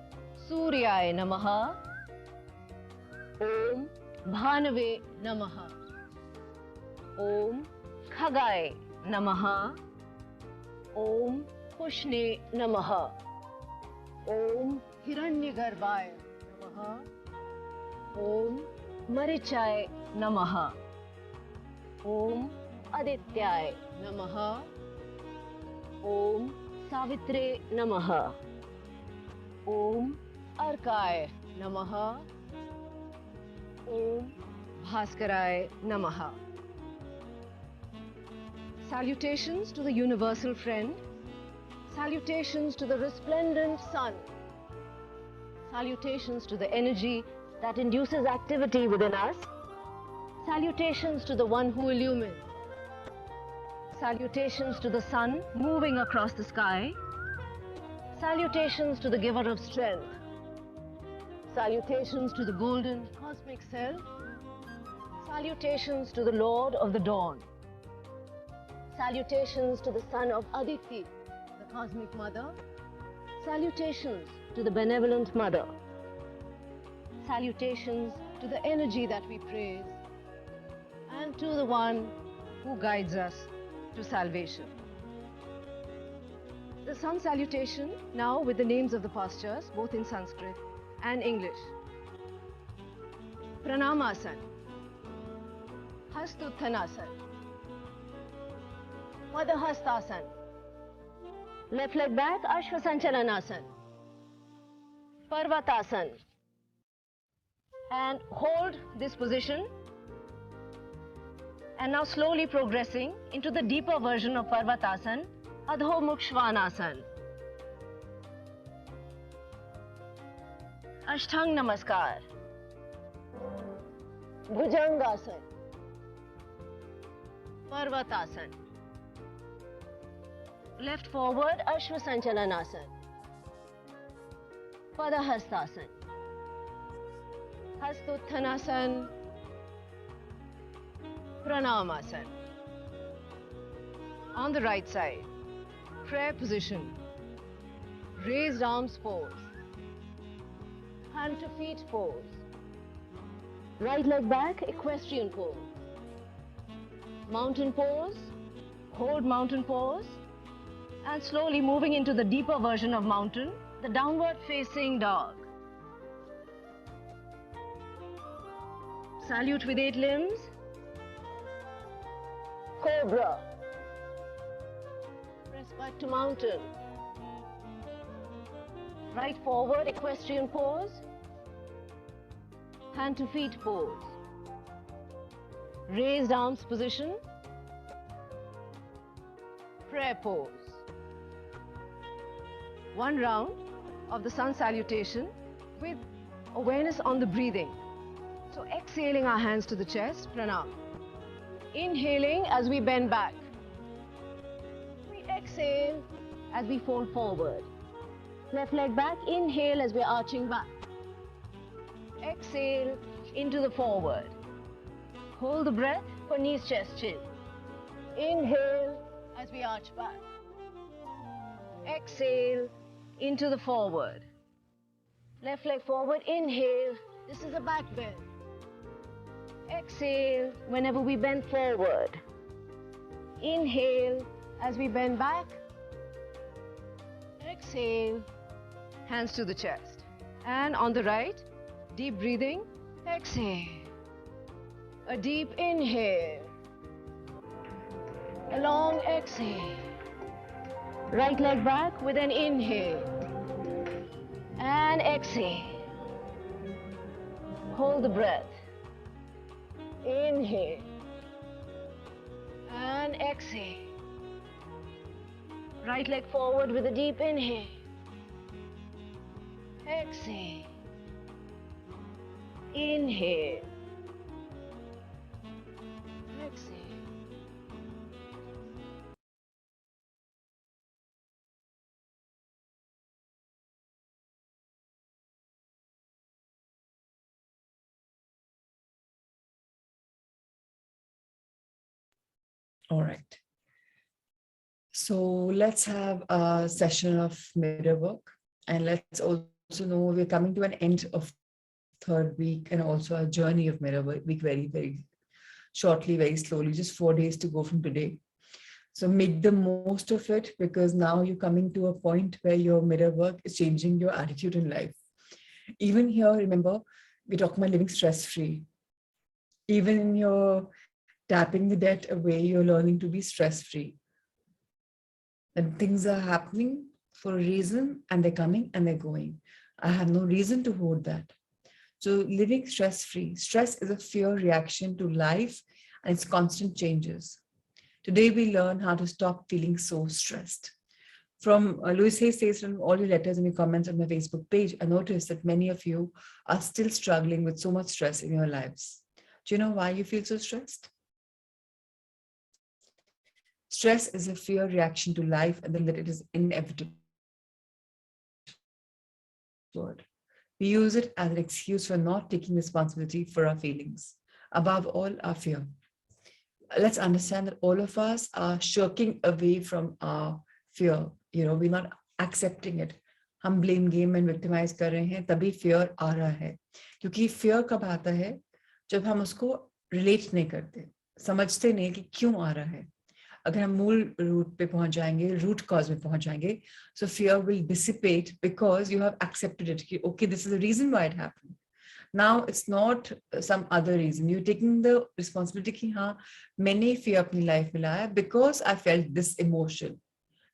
Suryaye Namaha. Om Bhanave Namaha. Om Khagaye Namaha. Om Pushne Namaha. Om Hiranyagarbhaye Namaha. Om Marichaye Namaha. Om Adityaye Namaha. Om Savitre Namaha. Om Arkaye Namaha. Om Bhaskaraye Namaha. Salutations to the universal friend. Salutations to the resplendent sun. Salutations to the energy that induces activity within us. Salutations to the one who illumines. Salutations to the sun moving across the sky. Salutations to the giver of strength. Salutations to the golden cosmic self. Salutations to the Lord of the dawn. Salutations to the son of Aditi, the cosmic mother. Salutations to the benevolent mother. Salutations to the energy that we praise, and to the one who guides us to salvation. The Sun Salutation, now with the names of the postures, both in Sanskrit and English. Pranamasan, Hastuthanasan, Padhahastasan, left leg back, Ashvasanchalanasan, Parvatasan, and hold this position, and now slowly progressing into the deeper version of Parvatasan, Adho Mukh Shvanasan. Ashtang Namaskar, Bhujangasan, Parvatasan, left forward Ashvasanchalanasan, Padahastasan, Hastuthanasan, Pranamasan. On the right side, prayer position, raised arms pose, hand to feet pose, right leg back, equestrian pose, mountain pose, hold mountain pose, and slowly moving into the deeper version of mountain, the downward facing dog. Salute with 8 limbs. Cobra. Press back to mountain. Right forward, equestrian pose. Hand to feet pose. Raised arms position. Prayer pose. One round of the Sun Salutation with awareness on the breathing. So exhaling our hands to the chest, pranam. Inhaling as we bend back. We exhale as we fold forward. Left leg back, inhale as we're arching back. Exhale into the forward. Hold the breath for knees, chest, chin. Inhale as we arch back. Exhale into the forward. Left leg forward, inhale. This is a back bend. Exhale whenever we bend forward. Inhale as we bend back. Exhale, hands to the chest. And on the right, deep breathing. Exhale. A deep inhale. A long exhale. Right leg back with an inhale. And exhale. Hold the breath. Inhale. And exhale. Right leg forward with a deep inhale. Exhale. Inhale. Exhale. All right. So let's have a session of mirror work. And let's also know we're coming to an end of third week and also a journey of mirror week very, very shortly, very slowly, just 4 days to go from today. So make the most of it because now you're coming to a point where your mirror work is changing your attitude in life. Even here, remember, we're talking about living stress-free. Even in your tapping the debt away, you're learning to be stress-free. And things are happening for a reason and they're coming and they're going. I have no reason to hold that. So living stress-free. Stress is a fear reaction to life and its constant changes. Today we learn how to stop feeling so stressed. From Louis Hay says from all your letters and your comments on my Facebook page, I noticed that many of you are still struggling with so much stress in your lives. Do you know why you feel so stressed? Stress is a fear reaction to life and that it is inevitable. We use it as an excuse for not taking responsibility for our feelings. Above all, our fear. Let's understand that all of us are shirking away from our fear. We're not accepting it. हम blame game and victimize कर रहे हैं, तभी fear आ रहा है. क्योंकि fear कब आता है? जब हम उसको relate नहीं करते, समझते नहीं कि क्यों आ रहा है. अगर हम मूल रूट पे पहुंच जाएंगे, रूट कॉज में पहुंच जाएंगे, so fear will dissipate because you have accepted it. Okay, this is the reason why it happened. Now it's not some other reason. You're taking the responsibility कि हाँ मैंने fear अपनी life में लाया because I felt this emotion.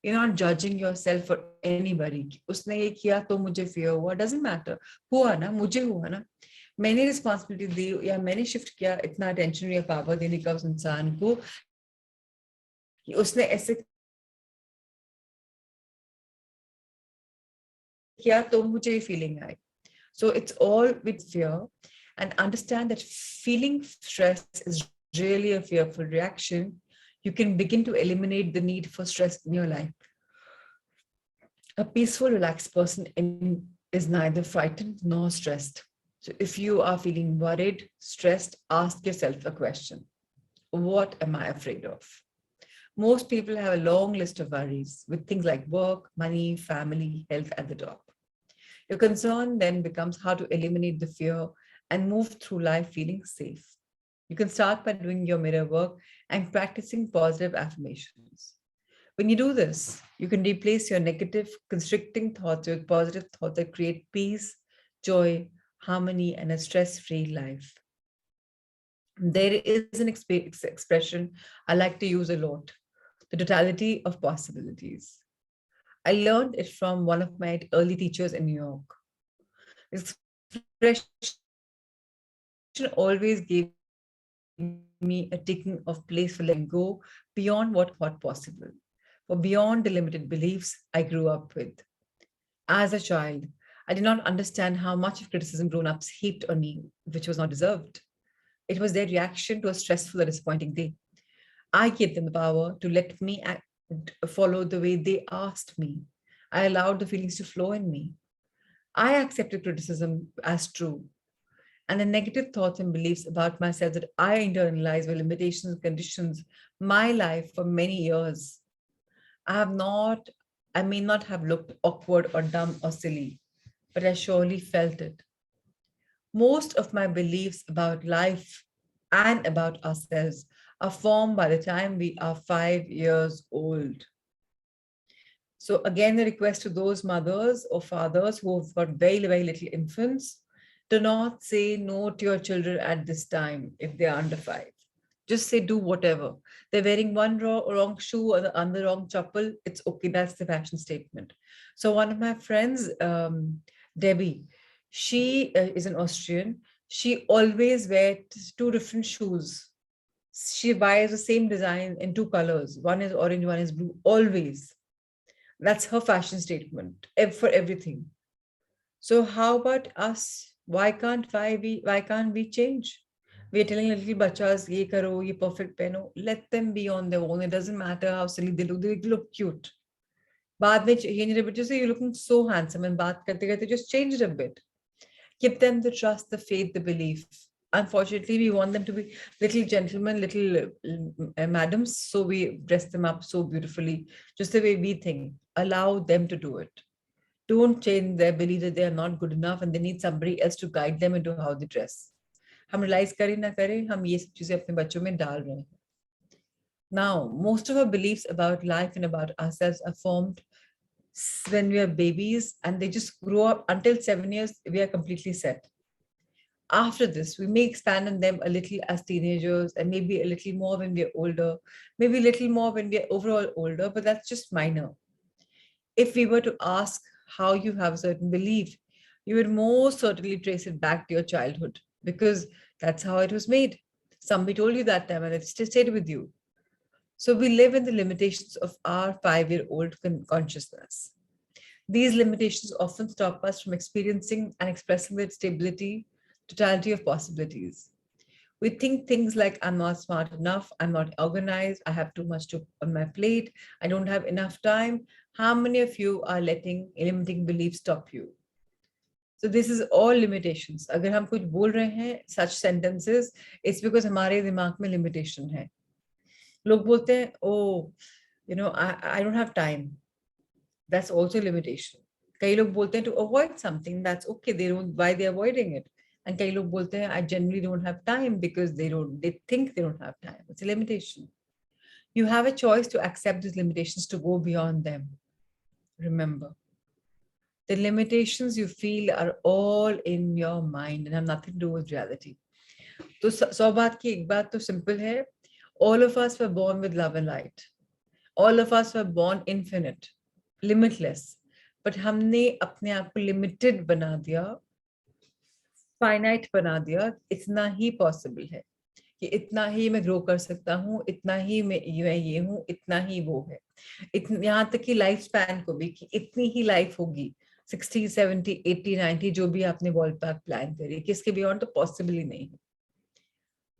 You're not judging yourself for anybody. उसने ये किया तो मुझे fear हुआ. Doesn't matter. हुआ ना, मुझे हुआ ना. मैंने responsibility दी या मैंने shift किया इतना attention या power देने का उस इंसान को कि उसने ऐसे किया तो मुझे ये feeling I. So it's all with fear, and understand that feeling stress is really a fearful reaction. You can begin to eliminate the need for stress in your life. A peaceful, relaxed person is neither frightened nor stressed. So if you are feeling worried, stressed, ask yourself a question. What am I afraid of? Most people have a long list of worries with things like work, money, family, health at the top. Your concern then becomes how to eliminate the fear and move through life feeling safe. You can start by doing your mirror work and practicing positive affirmations. When you do this, you can replace your negative, constricting thoughts with positive thoughts that create peace, joy, harmony, and a stress-free life. There is an expression I like to use a lot: the totality of possibilities. I learned it from one of my early teachers in New York. This expression always gave me a ticking of place for letting go beyond what I thought possible, for beyond the limited beliefs I grew up with. As a child, I did not understand how much of criticism grown-ups heaped on me, which was not deserved. It was their reaction to a stressful or disappointing day. I gave them the power to let me follow the way they asked me. I allowed the feelings to flow in me. I accepted criticism as true, and the negative thoughts and beliefs about myself that I internalized were limitations and conditions my life for many years. I have not, I may not have looked awkward or dumb or silly, but I surely felt it. Most of my beliefs about life and about ourselves are formed by the time we are 5 years old. So, again, a request to those mothers or fathers who have got very, very little infants: do not say no to your children at this time if they are under 5. Just say do whatever. They're wearing one wrong shoe or the wrong chappal. It's okay. That's the fashion statement. So, one of my friends, Debbie, she is an Austrian. She always wears two different shoes. She buys the same design in two colors. One is orange, one is blue, always. That's her fashion statement for everything. So how about us? Why can't we change? We're telling little bachas, ye karo, ye perfect pehno. Let them be on their own. It doesn't matter how silly they look cute. बाद में change it a bit. Just say you're looking so handsome and बात करते करते just change it a bit. Give them the trust, the faith, the belief. Unfortunately, we want them to be little gentlemen, little madams, so we dress them up so beautifully, just the way we think. Allow them to do it. Don't change their belief that they are not good enough and they need somebody else to guide them into how they dress. हम realize करें ना करें, हम ये सब चीजें अपने बच्चों में डाल रहे हैं. Now, most of our beliefs about life and about ourselves are formed when we are babies, and they just grow up until 7 years. We are completely set. After this, we may expand on them a little as teenagers and maybe a little more when we're older, maybe a little more when we're overall older, but that's just minor. If we were to ask how you have a certain belief, you would most certainly trace it back to your childhood because that's how it was made. Somebody told you that time and it stayed with you. So we live in the limitations of our 5-year-old consciousness. These limitations often stop us from experiencing and expressing the stability, totality of possibilities. We think things like, I'm not smart enough, I'm not organized, I have too much on my plate, I don't have enough time. How many of you are letting limiting beliefs stop you? So this is all limitations. अगर हम कुछ बोल रहे हैं such sentences, it's because हमारे दिमाग में limitation है. लोग बोलते हैं, oh, I don't have time. That's also limitation. कई लोग बोलते हैं to avoid something. That's okay. They don't, why they're avoiding it. And कई लोग बोलते हैं I generally don't have time because they think they don't have time. It's a limitation. You have a choice to accept these limitations, to go beyond them. Remember, the limitations you feel are all in your mind and have nothing to do with reality. तो 100 बात की एक बात तो simple है. All of us were born with love and light. All of us were born infinite, limitless. But हमने अपने आप को limited बना दिया, finite बना दिया. इतना ही possible है कि इतना ही मैं ग्रो कर सकता हूँ, इतना ही मैं ये हूँ, इतना ही वो है. यहाँ तक कि लाइफ स्पैन को भी कि इतनी ही लाइफ होगी, 60, 70, 80, 90, जो भी आपने बॉल पार्क प्लान करी, कि इसके बियॉन्ड तो पॉसिबल ही नहीं है.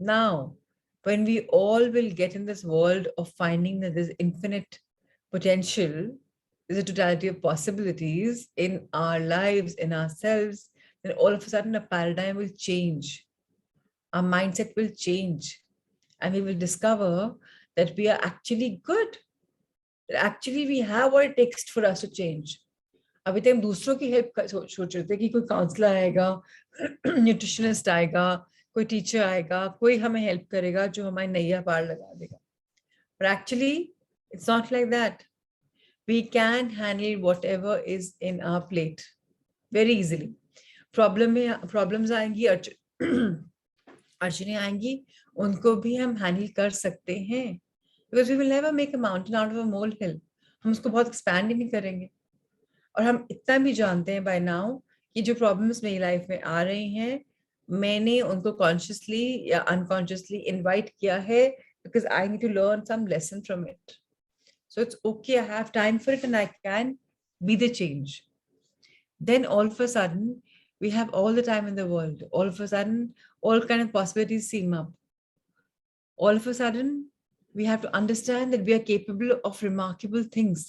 Now, when we all will get in this world of finding that there's infinite potential, there's a totality of possibilities in our lives, in ourselves, then all of a sudden a paradigm will change. Our mindset will change. And we will discover that we are actually good. That actually we have what it takes for us to change. अभी तक हम दूसरों की help सोच रहे थे कि कोई काउंसलर आएगा, न्यूट्रिशनिस्ट आएगा, कोई टीचर आएगा, कोई हमें हेल्प करेगा जो हमारी नैया पार लगा देगा. But actually, it's not like that. We can handle whatever is in our plate very easily. Problems आएंगी, अड़चने आएंगी, उनको भी हम हैंडल कर सकते हैं, because we will never make a mountain out of a molehill. हम उसको बहुत एक्सपैंड ही नहीं करेंगे। और हम इतना भी जानते हैं बाय नाउ कि जो प्रॉब्लम्स मेरी लाइफ में आ रही हैं, मैंने उनको कॉन्शियसली या अनकॉन्शियसली इनवाइट किया है, because I need to learn some lesson from it. So it's okay, I have time for it and I can be the change. Then all of a sudden, we have all the time in the world. All of a sudden, all kind of possibilities seem up. All of a sudden, we have to understand that we are capable of remarkable things.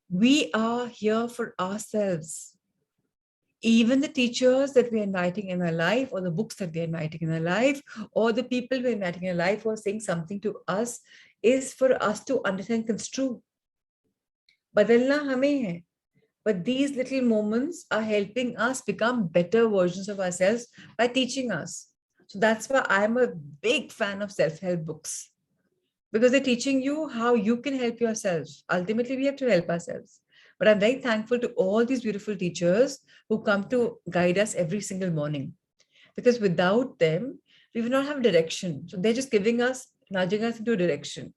We are here for ourselves. Even the teachers that we're inviting in our life, or the books that we're inviting in our life, or the people we're inviting in our life who are saying something to us, is for us to understand, construe. बदलना हमें है. But these little moments are helping us become better versions of ourselves by teaching us. So that's why I'm a big fan of self-help books, because they're teaching you how you can help yourself. Ultimately, we have to help ourselves. But I'm very thankful to all these beautiful teachers who come to guide us every single morning, because without them, we will not have direction. So they're just giving us, nudging us into a direction.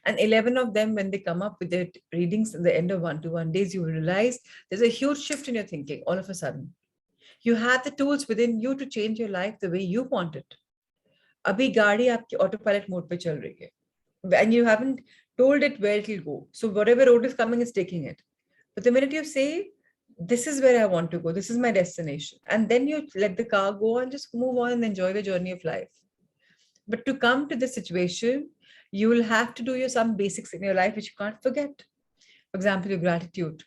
And 11 of them, when they come up with their readings at the end of 1-to-1 days, you will realize there's a huge shift in your thinking all of a sudden. You have the tools within you to change your life the way you want it. Abhi gaadi aapki autopilot mode pe chal rahi hai, and you haven't told it where it will go. So whatever road is coming, it's taking it. But the minute you say, this is where I want to go, this is my destination, and then you let the car go and just move on and enjoy the journey of life. But to come to this situation, you will have to do your some basics in your life which you can't forget. For example, your gratitude.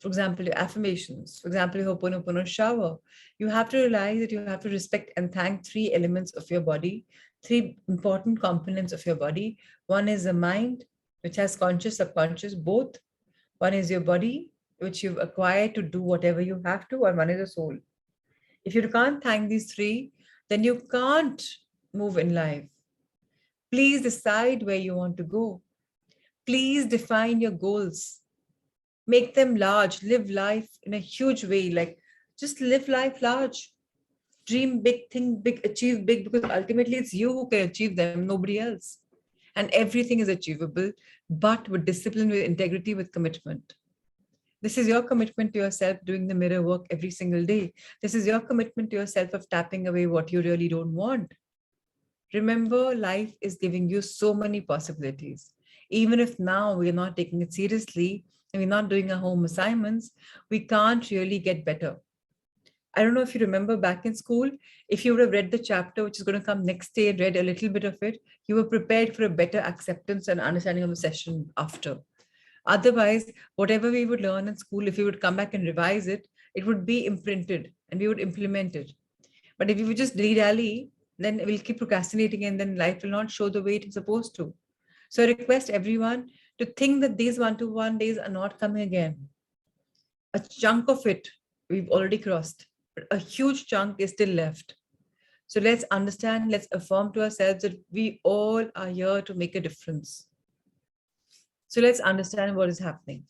For example, your affirmations. For example, your Ho'oponopono shower. You have to realize that you have to respect and thank three elements of your body, three important components of your body. One is the mind, which has conscious, subconscious, both. One is your body, which you've acquired to do whatever you have to, and one is the soul. If you can't thank these three, then you can't move in life. Please decide where you want to go. Please define your goals. Make them large. Live life in a huge way. Like, just live life large. Dream big, think big, achieve big, because ultimately it's you who can achieve them, nobody else. And everything is achievable, but with discipline, with integrity, with commitment. This is your commitment to yourself, doing the mirror work every single day. This is your commitment to yourself of tapping away what you really don't want. Remember, life is giving you so many possibilities. Even if now we're not taking it seriously and we're not doing our home assignments, we can't really get better. I don't know if you remember back in school, if you would have read the chapter which is going to come next day and read a little bit of it, you were prepared for a better acceptance and understanding of the session after. Otherwise, whatever we would learn in school, if we would come back and revise it, it would be imprinted and we would implement it. But if we would just dilly-dally, then we'll keep procrastinating and then life will not show the way it's supposed to. So I request everyone to think that these 1-to-1 days are not coming again. A chunk of it we've already crossed, but a huge chunk is still left. So let's understand, let's affirm to ourselves that we all are here to make a difference. So let's understand what is happening.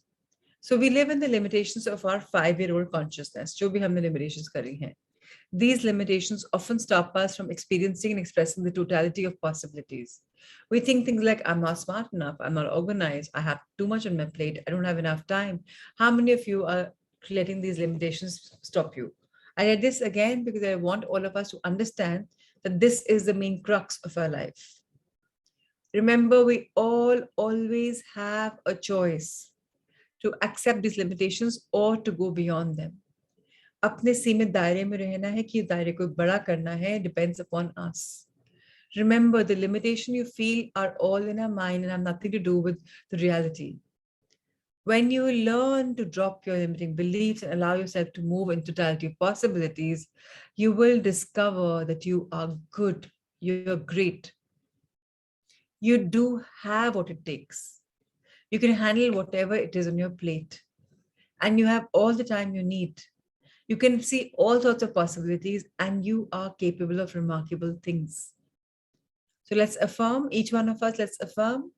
So we live in the limitations of our 5-year-old consciousness. जो भी हमने limitations करी हैं. These limitations often stop us from experiencing and expressing the totality of possibilities. We think things like, I'm not smart enough, I'm not organized, I have too much on my plate, I don't have enough time. How many of you are letting these limitations stop you? I read this again because I want all of us to understand that this is the main crux of our life. Remember, we all always have a choice to accept these limitations or to go beyond them. अपने सीमित दायरे में रहना है कि दायरे को बड़ा करना है, depends upon us. Remember, the limitation you feel are all in our mind and have nothing to do with the reality. When you learn to drop your limiting beliefs and allow yourself to move in totality of possibilities, you will discover that you are good, you're great. You do have what it takes. You can handle whatever it is on your plate, and you have all the time you need. You can see all sorts of possibilities and you are capable of remarkable things. So let's affirm, each one of us, let's affirm,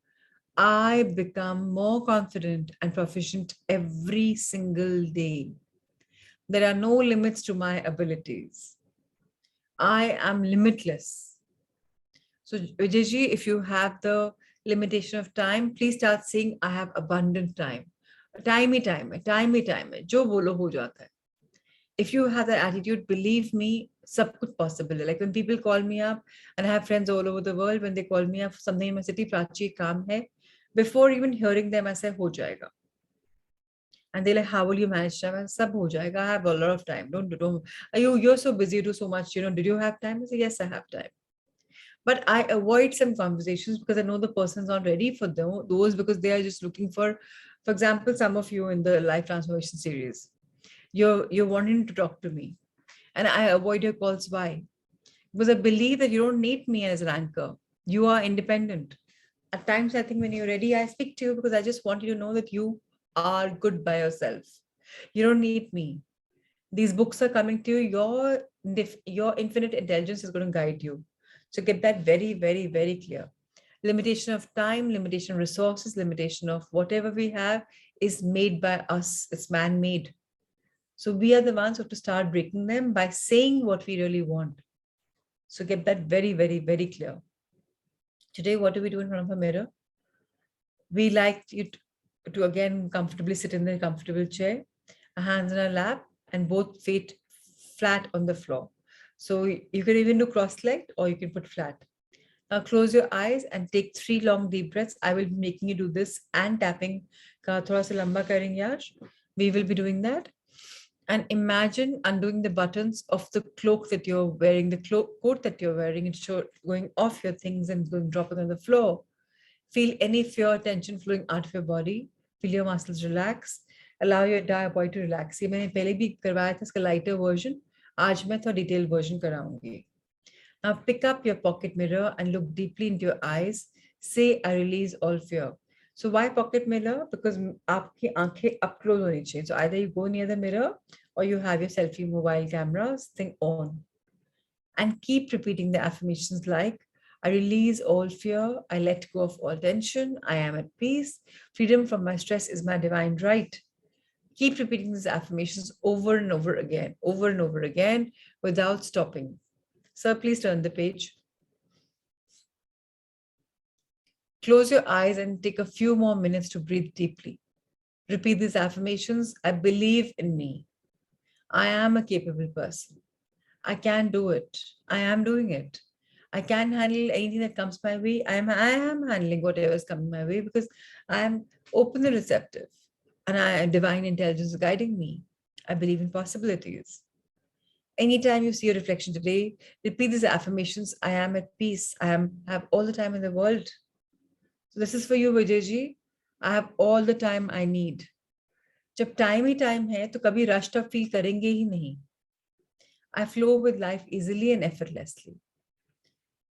I become more confident and proficient every single day. There are no limits to my abilities. I am limitless. So, Vijayji, if you have the limitation of time, please start saying, I have abundant time. Time he time है, time ही time है. जो बोलो हो जाता है. If you have that attitude, believe me, सब कुछ possible है. Like when people call me up, and I have friends all over the world, when they call me up for something in my city, Prachi काम है. Before even hearing them, I say, हो जाएगा. And they're like, how will you manage time? I say, सब हो जाएगा. I have a lot of time. Don't. You're so busy, you do so much. Did you have time? I say, yes, I have time. But I avoid some conversations because I know the person's not ready for those because they are just looking for example, some of you in the life transformation series, you're wanting to talk to me, and I avoid your calls. Why? Because I believe that you don't need me as an anchor. You are independent. At times, I think when you're ready, I speak to you because I just want you to know that you are good by yourself. You don't need me. These books are coming to you. Your infinite intelligence is going to guide you. So get that very, very, very clear. Limitation of time, limitation of resources, limitation of whatever we have is made by us. It's man-made. So we are the ones who have to start breaking them by saying what we really want. So get that very, very, very clear. Today, what do we do in front of a mirror? We like you to again comfortably sit in the comfortable chair, our hands in our lap, and both feet flat on the floor. So you can even do cross-legged or you can put flat. Now close your eyes and take 3 long deep breaths. I will be making you do this and tapping. Ka thoda sa lamba karenge aaj. We will be doing that. And imagine undoing the buttons of the cloak that you're wearing, the coat that you're wearing, and going off your things and going dropping on the floor. Feel any fear, tension flowing out of your body. Feel your muscles relax. Allow your entire body to relax. ये मैंने पहले भी करवाया था इसका lighter version. आज मैं थोड़ा detailed version कराऊंगी. Now pick up your pocket mirror and look deeply into your eyes. Say, I release all fear. So why pocket mirror? Because आपकी आंखें up close होनी चाहिए. So either you go near the mirror or you have your selfie mobile camera thing on. And keep repeating the affirmations like, I release all fear. I let go of all tension. I am at peace. Freedom from my stress is my divine right. Keep repeating these affirmations over and over again, without stopping. Sir, please turn the page. Close your eyes and take a few more minutes to breathe deeply. Repeat these affirmations. I believe in me. I am a capable person. I can do it. I am doing it. I can handle anything that comes my way. I am handling whatever is coming my way because I am open and receptive. And divine intelligence is guiding me. I believe in possibilities. Anytime you see a reflection today, repeat these affirmations. I am at peace. Have all the time in the world. So this is for you, Vijayji. I have all the time I need. जब time ही time है तो कभी rushed up feel करेंगे ही नहीं. I flow with life easily and effortlessly.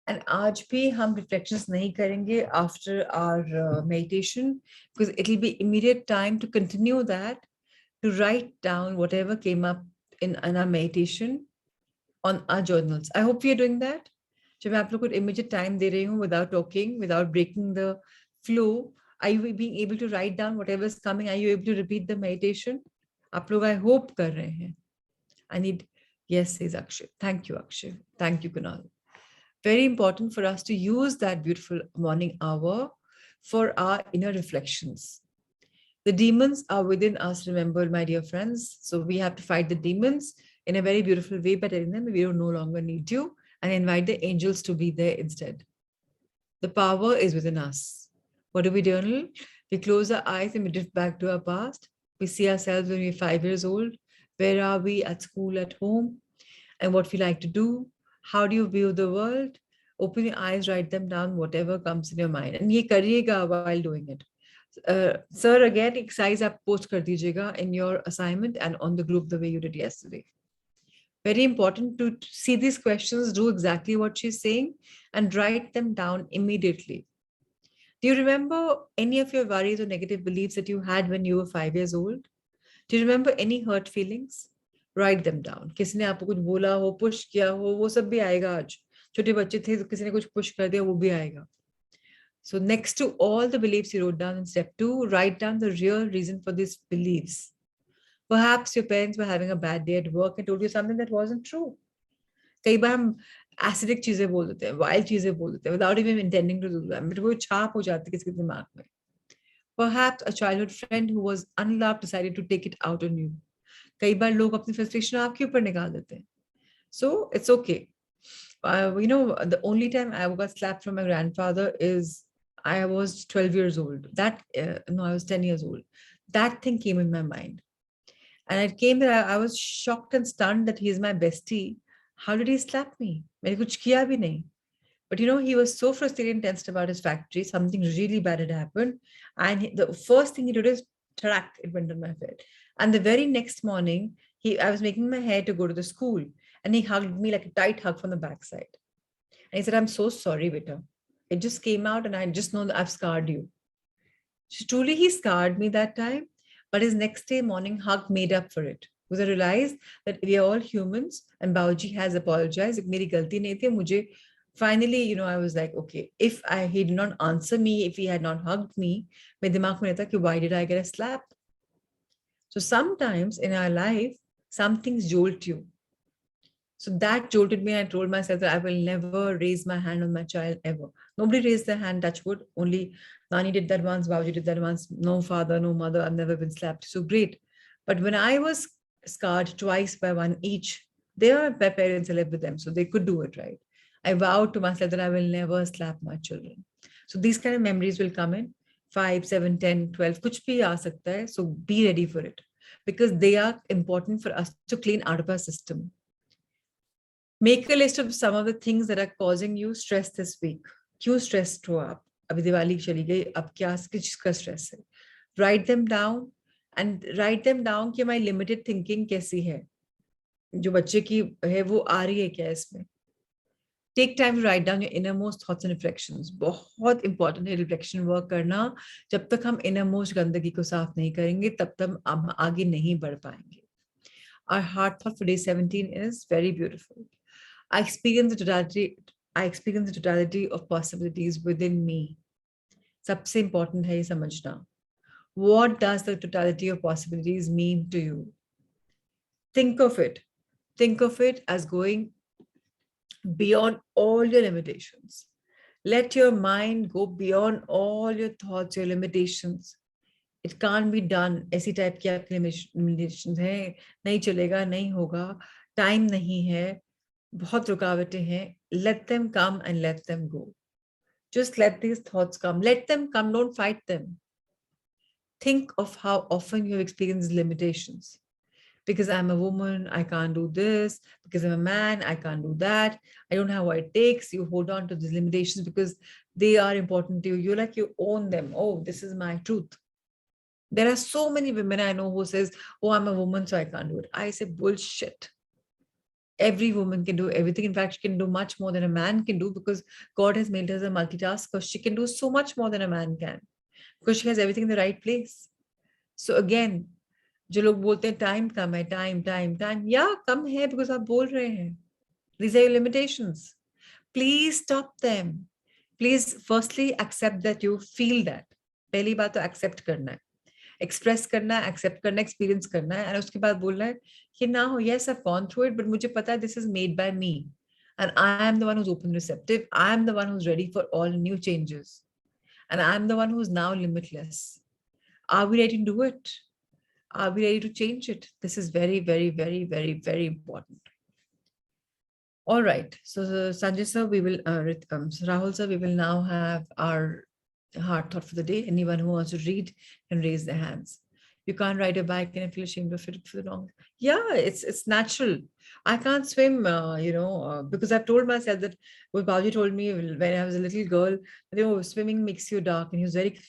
And आज भी हम reflections नहीं करेंगे after our meditation because it will be immediate time to continue that, to write down whatever came up in our meditation on our journals. I hope we are doing that. जब मैं आप लोग को immediate time दे रही हूँ without talking, without breaking the flow, are you being able to write down whatever is coming? Are you able to repeat the meditation? आप लोग I hope कर रहे हैं. I need, yes, says Akshay. Thank you, Akshay. Thank you, Kunal. Very important for us to use that beautiful morning hour for our inner reflections. The demons are within us, remember, my dear friends. So we have to fight the demons in a very beautiful way by telling them we don't no longer need you and invite the angels to be there instead. The power is within us. What do we journal? We close our eyes and we drift back to our past. We see ourselves when we're 5 years old. Where are we at school, at home? And what we like to do? How do you view the world? Open your eyes, write them down, whatever comes in your mind. And ye kariyega while doing it. Sir, again, exercise aap post kar dijiyega in your assignment and on the group the way you did yesterday. Very important to see these questions, do exactly what she's saying, and write them down immediately. Do you remember any of your worries or negative beliefs that you had when you were 5 years old? Do you remember any hurt feelings? Write them down. किसी ने आपको कुछ बोला हो, push किया हो, वो सब भी आएगा आज. छोटे बच्चे थे तो किसी ने कुछ push कर दिया, वो भी आएगा. So next to all the beliefs you wrote down in step 2, write down the real reason for these beliefs. Perhaps your parents were having a bad day at work and told you something that wasn't true. कई बार हम acidic चीजें बोल देते हैं, wild चीजें बोल देते हैं without even intending to do that, but वो छाप हो जाती है किसी के दिमाग में. Perhaps a childhood friend who was unloved decided to take it out on you. कई बार लोग अपनी frustration आपके ऊपर निकाल देते हैं. So it's okay. The only time I got slapped from my grandfather is I was 12 years old. No, I was 10 years old. That thing came in my mind. And it came that I was shocked and stunned that he's my bestie. How did he slap me? मैंने कुछ किया भी नहीं. But he was so frustrated and tensed about his factory. Something really bad had happened. And the first thing he did is, track, it went on my head. And the very next morning, I was making my hair to go to the school. And he hugged me like a tight hug from the backside. And he said, I'm so sorry, Vita. It just came out and I just know that I've scarred you. So truly, he scarred me that time. But his next day morning hug made up for it. Because I realized that we are all humans and Bauji has apologized. मेरी गलती नहीं थी. मुझे finally, I was like, okay, if he did not answer me, if he had not hugged me, मेरे दिमाग में रहता कि why did I get a slap? So sometimes in our life, some things jolt you. So that jolted me. I told myself that I will never raise my hand on my child ever. Nobody raised their hand, touch wood. Only Nani did that once, Bauji did that once. No father, no mother. I've never been slapped. So great. But when I was scarred twice by one each, they are my parents, I lived with them. So they could do it, right? I vowed to myself that I will never slap my children. So these kind of memories will come in 5, 7, 10, 12. Kuch bhi aa sakta hai. So be ready for it. Because they are important for us to clean out of our system. Make a list of some of the things that are causing you stress this week. क्यों stressed हो आप? अभी दिवाली चली गई, अब क्या किस का stress है? Write them down and write them down कि हमारी limited thinking कैसी है, जो बच्चे की है वो आ रही है क्या इसमें. Take time to write down your innermost thoughts and reflections. बहुत important है reflection work करना. जब तक हम innermost गंदगी को साफ नहीं करेंगे, तब तक हम आगे नहीं बढ़ पाएंगे. Our heart thought for day 17 is very beautiful. I experience the totality of possibilities within me. सबसे important है ये समझना. What does the totality of possibilities mean to you? Think of it. Think of it as going beyond all your limitations. Let your mind go beyond all your thoughts, your limitations. It can't be done. ऐसी type की आपकी limitations है, नहीं चलेगा, नहीं होगा, time नहीं है, बहुत रुकावटें हैं. Let them come and let them go. Just let these thoughts come. Let them come, don't fight them. Think of how often you have experienced limitations. Because I'm a woman, I can't do this. Because I'm a man, I can't do that. I don't have what it takes. You hold on to these limitations because they are important to you. You're like, you own them. Oh, this is my truth. There are so many women I know who says, oh, I'm a woman, so I can't do it. I say, bullshit. Every woman can do everything. In fact, she can do much more than a man can do because God has made her as a multitasker. She can do so much more than a man can because she has everything in the right place. So again, जो लोग बोलते हैं time कम है, time या कम है because आप बोल रहे हैं. These are your limitations. Please stop them. Please firstly accept that you feel that. पहली बात तो accept करना है. एक्सप्रेस करना है, एक्सेप्ट करना, एक्सपीरियंस करना है, और उसके बाद बोलना है कि ना हो, yes I have gone through it, but मुझे पता है this is made by me and I am the one who is open receptive, I am the one who is ready for all new changes and I am the one who is now limitless. Are we ready to do it? Are we ready to change it? This is very, very, very, very, very important. All right. So Sanjay sir, we will, Rahul sir, we will now have our heart thought for the day. Anyone who wants to read can raise their hands. You can't ride a bike and feel ashamed of it for long. Yeah, it's natural. I can't swim, because I've told myself that what Bauji told me when I was a little girl, swimming makes you dark, and he was very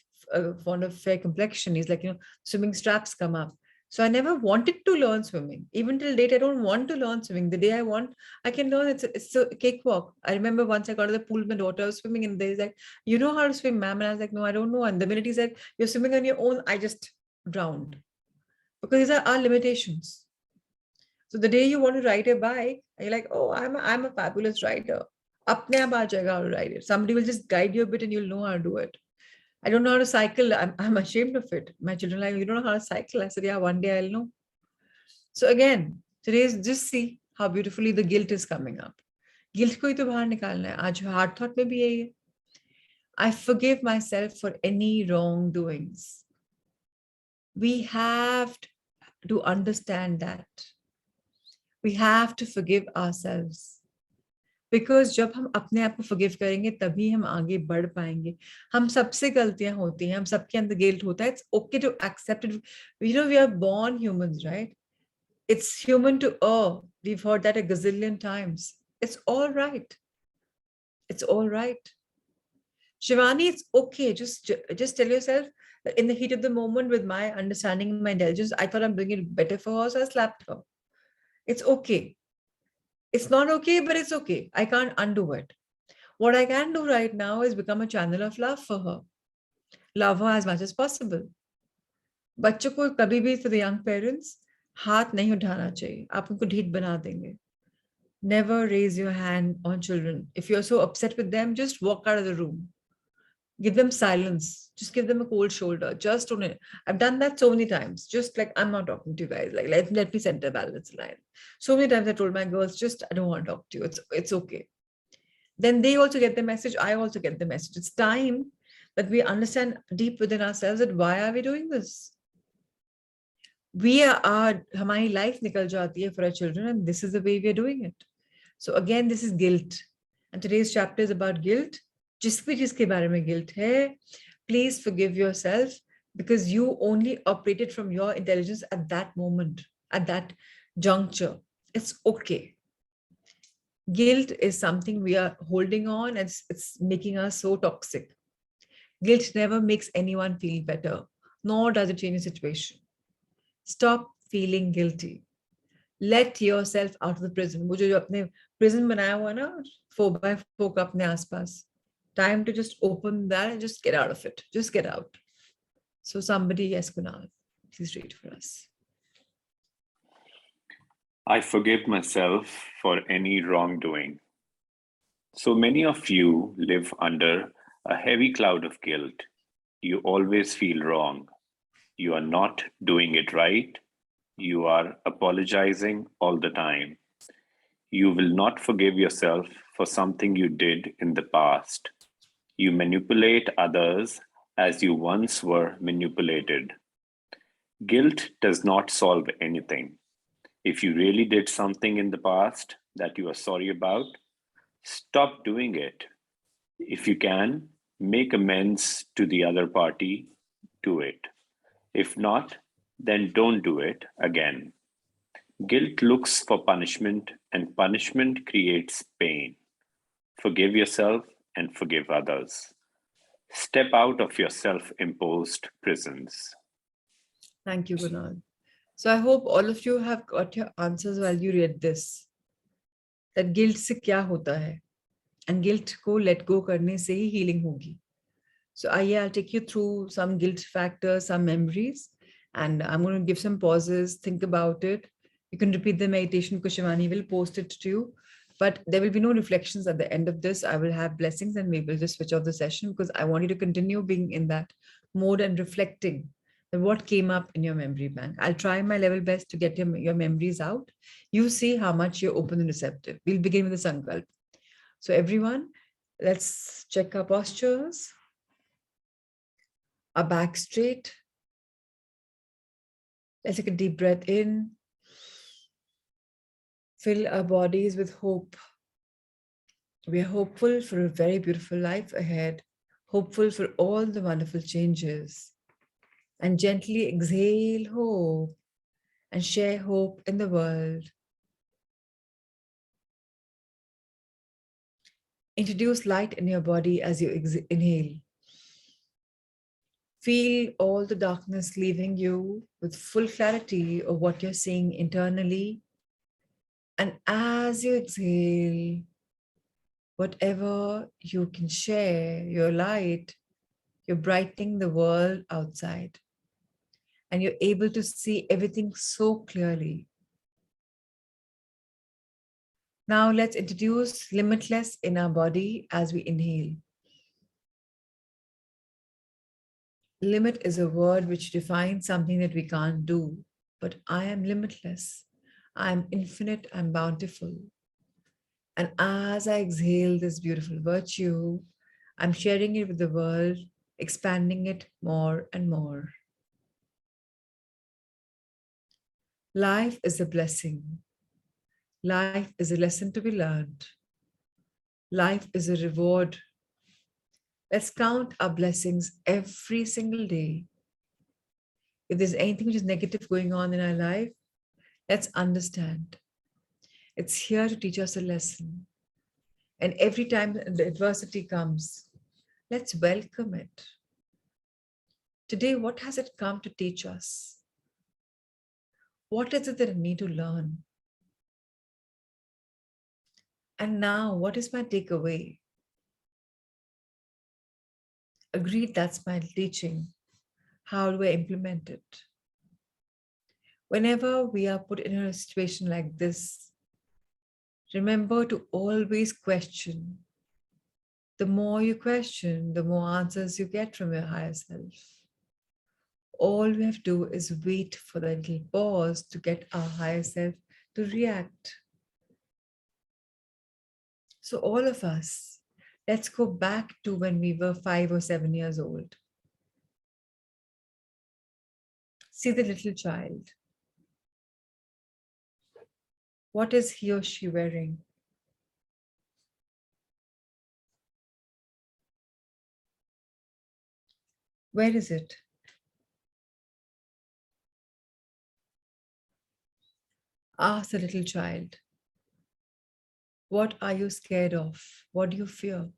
fond of fair complexion. He's like, swimming straps come up. So I never wanted to learn swimming. Even till date, I don't want to learn swimming. The day I want, I can learn. It's a cakewalk. I remember once I got to the pool, my daughter was swimming, and there's like, you know how to swim, ma'am? And I was like, no, I don't know. And the minute he said, you're swimming on your own, I just drowned. Because these are our limitations. So the day you want to ride a bike, you're like, oh, I'm a fabulous rider. Apne aap aa jayega how to ride it. Somebody will just guide you a bit and you'll know how to do it. I don't know how to cycle. I'm ashamed of it. My children are like, you don't know how to cycle. I said, yeah, one day I'll know. So again, today is just see how beautifully the guilt is coming up. Guilt को ही तो बाहर निकालना है. आज hard thought में भी यही है. I forgive myself for any wrongdoings. We have to understand that. We have to forgive ourselves. Because जब हम अपने आप को फॉरगिव करेंगे तभी हम आगे बढ़ पाएंगे. हम सबसे गलतियां होती हैं, हम सबके अंदर गिल्ट होता है. It's okay to accept it. We are born humans, right? It's human to err. We've heard that a gazillion times. It's all right. It's all right. Shivani, it's okay. Just tell yourself that in the heat of the moment, with my understanding, my intelligence, I thought I'm doing it better for her, so I slapped her. It's okay. It's not okay, but it's okay. I can't undo it. What I can do right now is become a channel of love for her. Love her as much as possible. बच्चों को कभी भी, for the young parents, हाथ नहीं उठाना चाहिए. आप उनको ढीठ बना देंगे. Never raise your hand on children. If you're so upset with them, just walk out of the room. Give them silence. Just give them a cold shoulder. Just don't. I've done that so many times. Just like, I'm not talking to you guys. Like, let me center balance line. So many times I told my girls, just, I don't want to talk to you. It's okay. Then they also get the message. I also get the message. It's time that we understand deep within ourselves that why are we doing this? Hamari life nikal jati hai for our children, and this is the way we are doing it. So again, this is guilt. And today's chapter is about guilt. Jiske bare mein guilt hai, please forgive yourself, because you only operated from your intelligence at that moment, at that juncture. It's okay. Guilt is something we are holding on, and it's making us so toxic. Guilt never makes anyone feel better, nor does it change the situation. Stop feeling guilty. Let yourself out of the prison. वो जो अपने prison बनाया हुआ ना 4x4 का अपने आसपास. Time to just open that and just get out of it. Just get out. So somebody, yes, Kunal, please read for us. I forgive myself for any wrongdoing. So many of you live under a heavy cloud of guilt. You always feel wrong. You are not doing it right. You are apologizing all the time. You will not forgive yourself for something you did in the past. You manipulate others as you once were manipulated. Guilt does not solve anything. If you really did something in the past that you are sorry about, stop doing it. If you can, make amends to the other party, do it. If not, then don't do it again. Guilt looks for punishment, and punishment creates pain. Forgive yourself and forgive others. Step out of your self-imposed prisons. Thank you, Kunal. So I hope all of you have got your answers while you read this. That guilt से क्या होता है, and guilt को let go करने से ही healing होगी. So I'll take you through some guilt factors, some memories, and I'm going to give some pauses, think about it. You can repeat the meditation because Shivani will post it to you. But there will be no reflections at the end of this. I will have blessings, and maybe we'll just switch off the session because I want you to continue being in that mode and reflecting on what came up in your memory bank. I'll try my level best to get your memories out. You see how much you're open and receptive. We'll begin with the Sankalp. So everyone, let's check our postures. Our back straight. Let's take a deep breath in. Fill our bodies with hope. We are hopeful for a very beautiful life ahead, hopeful for all the wonderful changes. And gently exhale hope and share hope in the world. Introduce light in your body as you inhale. Feel all the darkness leaving you with full clarity of what you're seeing internally. And as you exhale, whatever you can share, your light, you're brightening the world outside. And you're able to see everything so clearly. Now let's introduce limitless in our body as we inhale. Limit is a word which defines something that we can't do, but I am limitless. I'm infinite, I'm bountiful. And as I exhale this beautiful virtue, I'm sharing it with the world, expanding it more and more. Life is a blessing. Life is a lesson to be learned. Life is a reward. Let's count our blessings every single day. If there's anything which is negative going on in our life, let's understand. It's here to teach us a lesson. And every time the adversity comes, let's welcome it. Today, what has it come to teach us? What is it that I need to learn? And now, what is my takeaway? Agreed, that's my teaching. How do I implement it? Whenever we are put in a situation like this, remember to always question. The more you question, the more answers you get from your higher self. All we have to do is wait for that little pause to get our higher self to react. So, all of us, let's go back to when we were 5 or 7 years old. See the little child. What is he or she wearing? Where is it? Ask the little child. What are you scared of? What do you fear?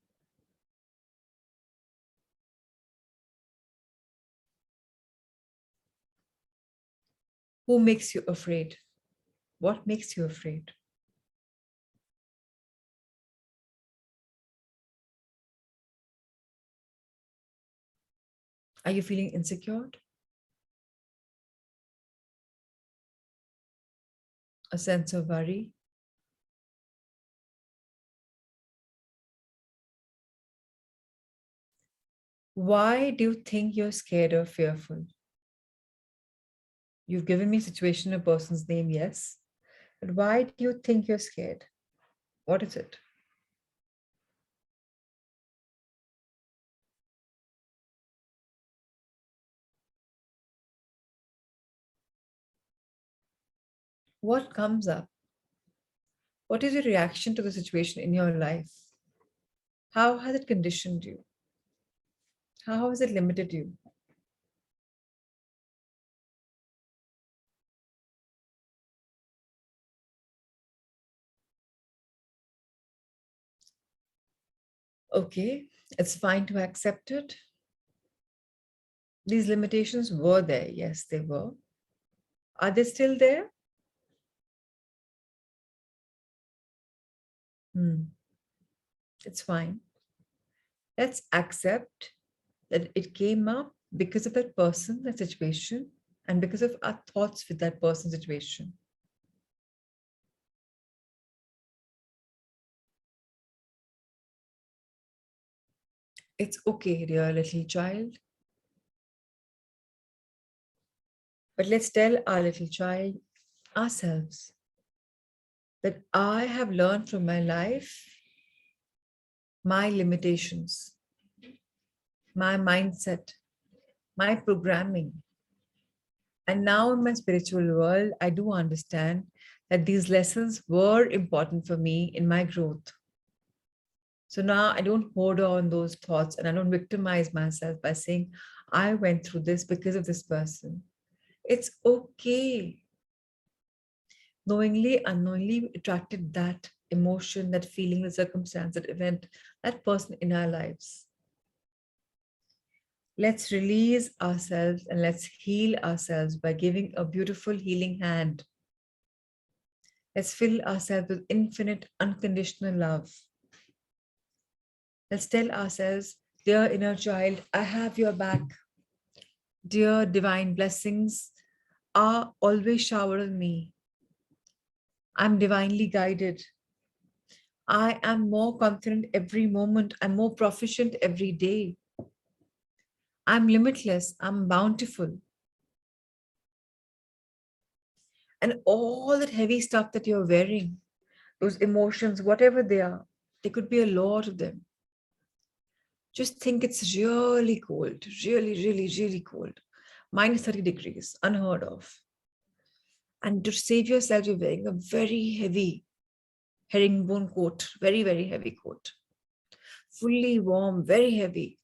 Who makes you afraid? What makes you afraid? Are you feeling insecure? A sense of worry? Why do you think you're scared or fearful? You've given me a situation, a person's name, yes. But why do you think you're scared? What is it? What comes up? What is your reaction to the situation in your life? How has it conditioned you? How has it limited you? Okay, it's fine to accept it. These limitations were there. Yes, they were. Are they still there? It's fine. Let's accept that it came up because of that person, that situation, and because of our thoughts with that person situation. It's okay, dear little child. But let's tell our little child ourselves that I have learned from my life my limitations, my mindset, my programming. And now in my spiritual world, I do understand that these lessons were important for me in my growth. So now I don't hold on those thoughts and I don't victimize myself by saying, I went through this because of this person. It's okay. Knowingly, unknowingly we attracted that emotion, that feeling, the circumstance, that event, that person in our lives. Let's release ourselves and let's heal ourselves by giving a beautiful healing hand. Let's fill ourselves with infinite, unconditional love. Let's tell ourselves, dear inner child, I have your back. Dear divine blessings are always showered on me. I'm divinely guided. I am more confident every moment. I'm more proficient every day. I'm limitless. I'm bountiful. And all that heavy stuff that you're wearing, those emotions, whatever they are, there could be a lot of them. Just think it's really cold, really, really, really cold. Minus 30 degrees, unheard of. And to save yourself, you're wearing a very heavy herringbone coat, very, very heavy coat. Fully warm, very heavy.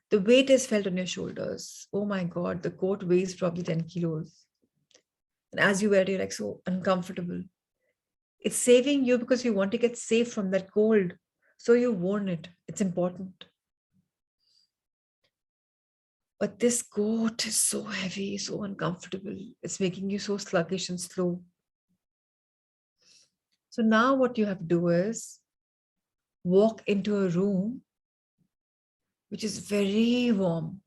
The weight is felt on your shoulders. Oh my God, the coat weighs probably 10 kilos. And as you wear it, you're like so uncomfortable. It's saving you because you want to get safe from that cold. So you worn it. It's important. But this coat is so heavy, so uncomfortable. It's making you so sluggish and slow. So now what you have to do is walk into a room which is very warm,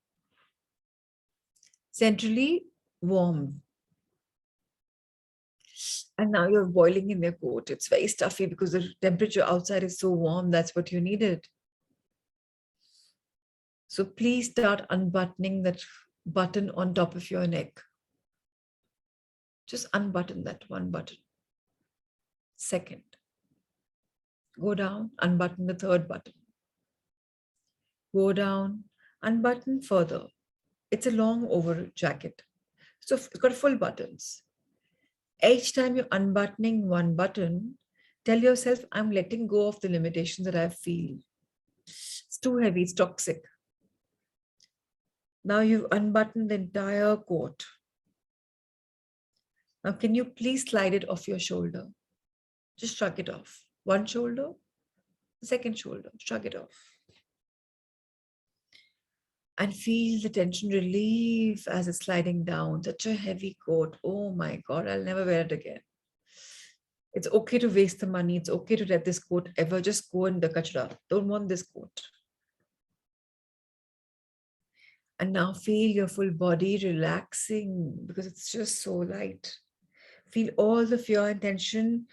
centrally warm. And now you're boiling in your coat. It's very stuffy because the temperature outside is so warm. That's what you needed. So please start unbuttoning that button on top of your neck. Just unbutton that one button. Second, go down, unbutton the third button. Go down, unbutton further. It's a long over jacket. So it's got full buttons. Each time you're unbuttoning one button, tell yourself, I'm letting go of the limitations that I feel. It's too heavy, it's toxic. Now you've unbuttoned the entire coat. Now, can you please slide it off your shoulder? Just shrug it off. One shoulder, the second shoulder, shrug it off. And feel the tension relief as it's sliding down. Such a heavy coat. Oh my God, I'll never wear it again. It's okay to waste the money. It's okay to let this coat ever just go in the kachra. Don't want this coat. And now feel your full body relaxing because it's just so light. Feel all the fear and tension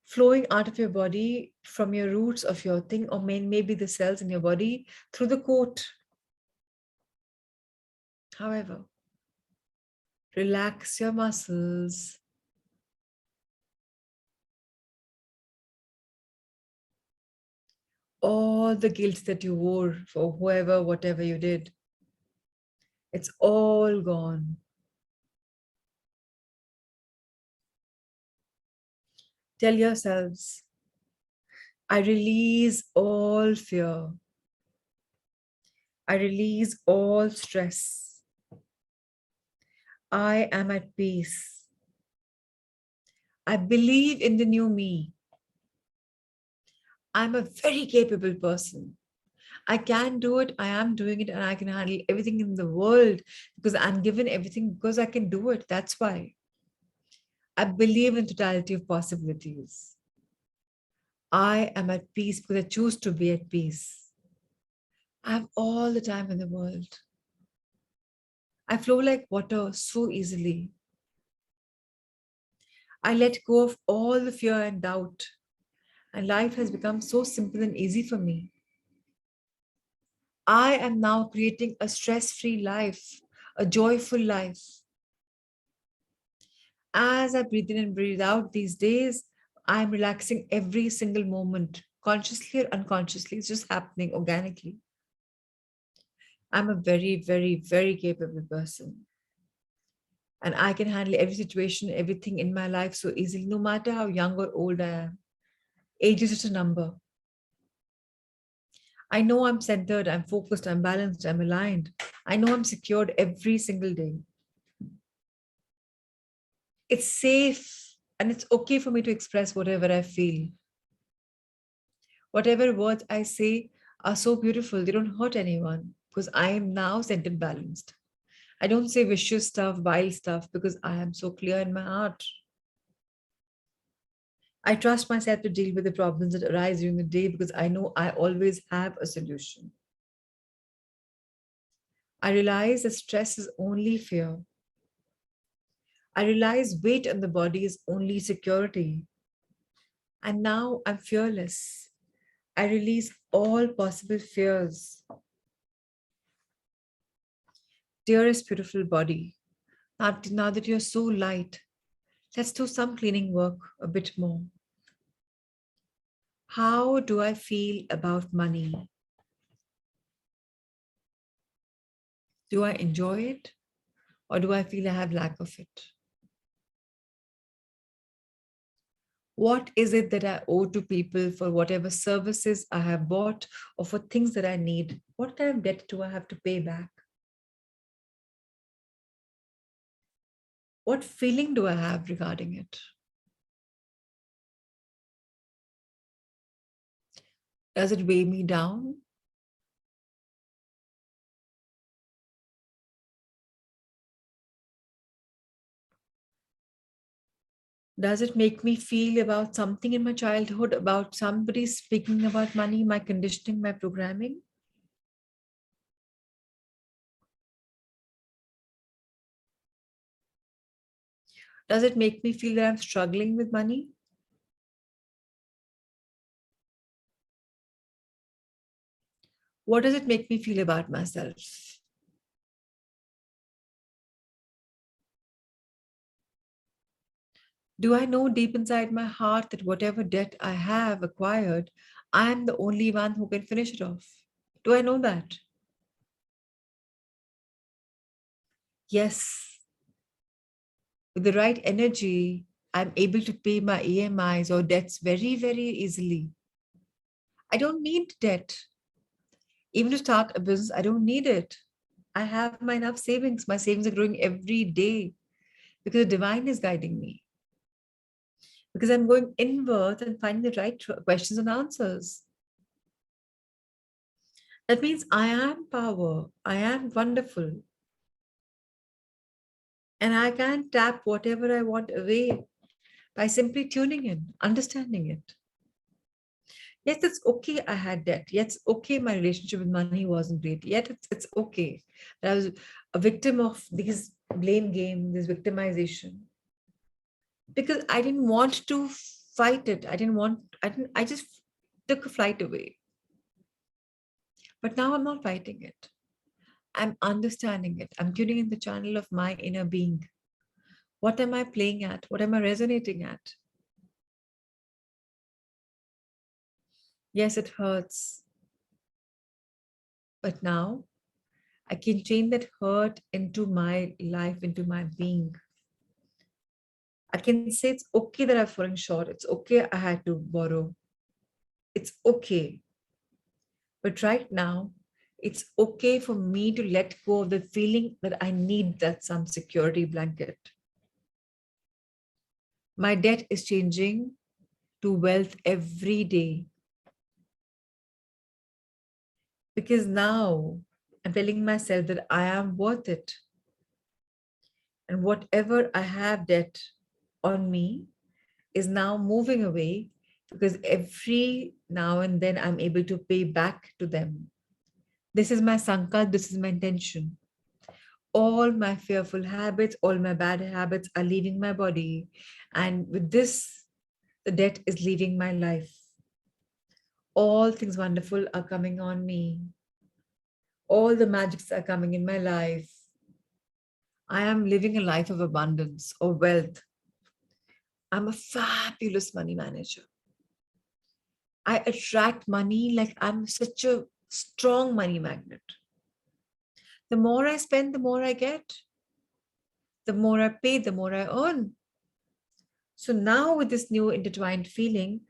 flowing out of your body from your roots of your thing, or maybe the cells in your body through the coat. However, relax your muscles. All the guilt that you wore for whoever, whatever you did, it's all gone. Tell yourselves, I release all fear. I release all stress. I am at peace. I believe in the new me. I'm a very capable person. I can do it. I am doing it, and I can handle everything in the world because I'm given everything because I can do it. That's why. I believe in totality of possibilities. I am at peace because I choose to be at peace. I have all the time in the world. I flow like water so easily. I let go of all the fear and doubt, and life has become so simple and easy for me. I am now creating a stress-free life, a joyful life. As I breathe in and breathe out these days, I'm relaxing every single moment, consciously or unconsciously. It's just happening organically. I'm a very, very, very capable person. And I can handle every situation, everything in my life so easily, no matter how young or old I am. Age is just a number. I know I'm centered, I'm focused, I'm balanced, I'm aligned. I know I'm secured every single day. It's safe and it's okay for me to express whatever I feel. Whatever words I say are so beautiful, they don't hurt anyone because I am now centered, balanced. I don't say vicious stuff, vile stuff because I am so clear in my heart. I trust myself to deal with the problems that arise during the day because I know I always have a solution. I realize that stress is only fear. I realize weight on the body is only security. And now I'm fearless. I release all possible fears. Dearest beautiful body, now that you're so light, Let's do some cleaning work a bit more. How do I feel about money? Do I enjoy it, or do I feel I have lack of it? What is it that I owe to people for whatever services I have bought or for things that I need? What kind of debt do I have to pay back? What feeling do I have regarding it? Does it weigh me down? Does it make me feel about something in my childhood, about somebody speaking about money, my conditioning, my programming? Does it make me feel that I'm struggling with money? What does it make me feel about myself? Do I know deep inside my heart that whatever debt I have acquired, I am the only one who can finish it off? Do I know that? Yes. With the right energy, I'm able to pay my EMIs or debts very, very easily. I don't need debt. Even to start a business, I don't need it. I have my enough savings. My savings are growing every day because the divine is guiding me. Because I'm going inwards and finding the right questions and answers. That means I am power. I am wonderful. And I can tap whatever I want away by simply tuning in, understanding it. Yes, it's okay I had debt. Yes, it's okay my relationship with money wasn't great. Yet it's okay that I was a victim of these blame game, this victimization. Because I didn't want to fight it. I just took a flight away. But now I'm not fighting it. I'm understanding it. I'm tuning in the channel of my inner being. What am I playing at? What am I resonating at? Yes, it hurts. But now I can change that hurt into my life, into my being. I can say it's okay that I've fallen short. It's okay I had to borrow. It's okay. But right now, it's okay for me to let go of the feeling that I need that some security blanket. My debt is changing to wealth every day. Because now I'm telling myself that I am worth it. And whatever I have debt on me is now moving away because every now and then I'm able to pay back to them. This is my sankalp, this is my intention. All my fearful habits, all my bad habits are leaving my body. And with this, the debt is leaving my life. All things wonderful are coming on me. All the magics are coming in my life. I am living a life of abundance or wealth. I'm a fabulous money manager. I attract money like I'm such a strong money magnet. The more I spend, the more I get. The more I pay, the more I earn. So now with this new intertwined feeling,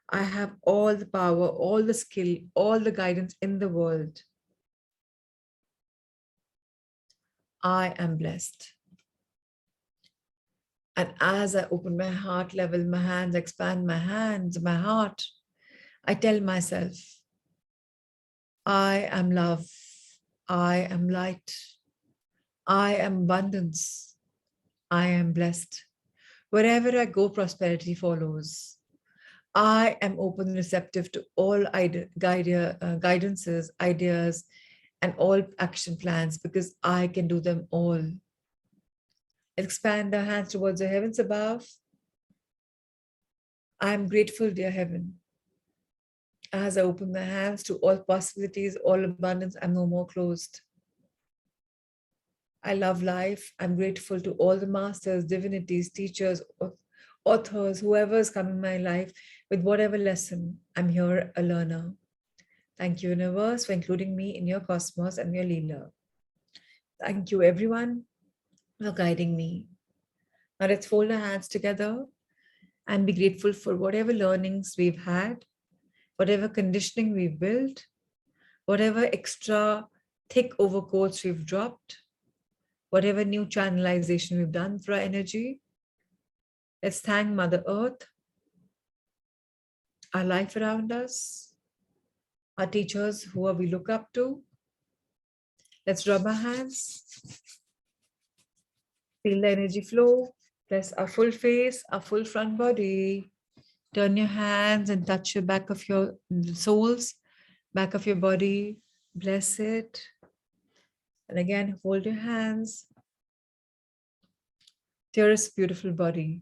I have all the power, all the skill, all the guidance in the world. I am blessed. And as I open my heart level, my hands, expand my hands, my heart, I tell myself, I am love. I am light. I am abundance. I am blessed. Wherever I go, prosperity follows. I am open and receptive to all guidances, ideas, and all action plans because I can do them all. Expand our hands towards the heavens above. I am grateful, dear heaven. As I open my hands to all possibilities, all abundance, I'm no more closed. I love life. I'm grateful to all the masters, divinities, teachers, authors, whoever has come in my life with whatever lesson. I'm here a learner. Thank you, universe, for including me in your cosmos and your Leela. Thank you, everyone, for guiding me. Now let's fold our hands together and be grateful for whatever learnings we've had, whatever conditioning we've built, whatever extra thick overcoats we've dropped, whatever new channelization we've done through our energy. Let's thank Mother Earth, our life around us, our teachers who we look up to. Let's rub our hands, feel the energy flow, bless our full face, our full front body. Turn your hands and touch the back of your soles, back of your body. Bless it. And again, hold your hands. Dearest, beautiful body,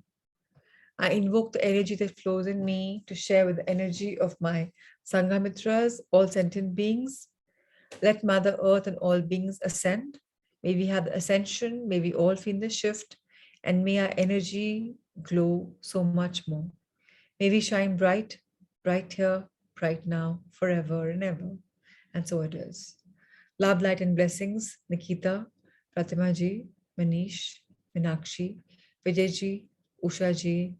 I invoke the energy that flows in me to share with the energy of my Sanghamitras, all sentient beings. Let Mother Earth and all beings ascend. May we have the ascension, may we all feel the shift, and may our energy glow so much more. May we shine bright, bright here, bright now, forever and ever. And so it is. Love, light, and blessings, Nikita, Pratima ji, Manish, Minakshi, Vijay ji, Usha ji,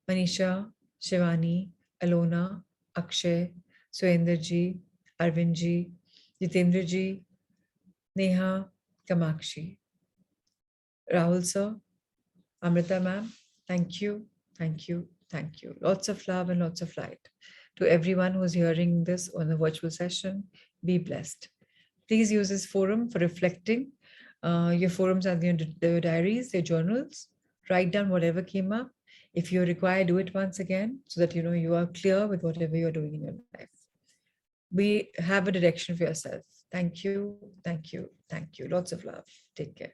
Manisha, Shivani, Alona, Akshay, Surendra ji, Arvind ji, Jitendra ji, Neha, Kamakshi. Rahul sir, Amrita ma'am, thank you, thank you, thank you. Lots of love and lots of light. To everyone who's hearing this on the virtual session, be blessed. Please use this forum for reflecting. Your forums are your diaries, your journals. Write down whatever came up. If you require, do it once again so that you know you are clear with whatever you're doing in your life. Have a direction for yourself. Thank you, thank you, thank you. Lots of love. Take care.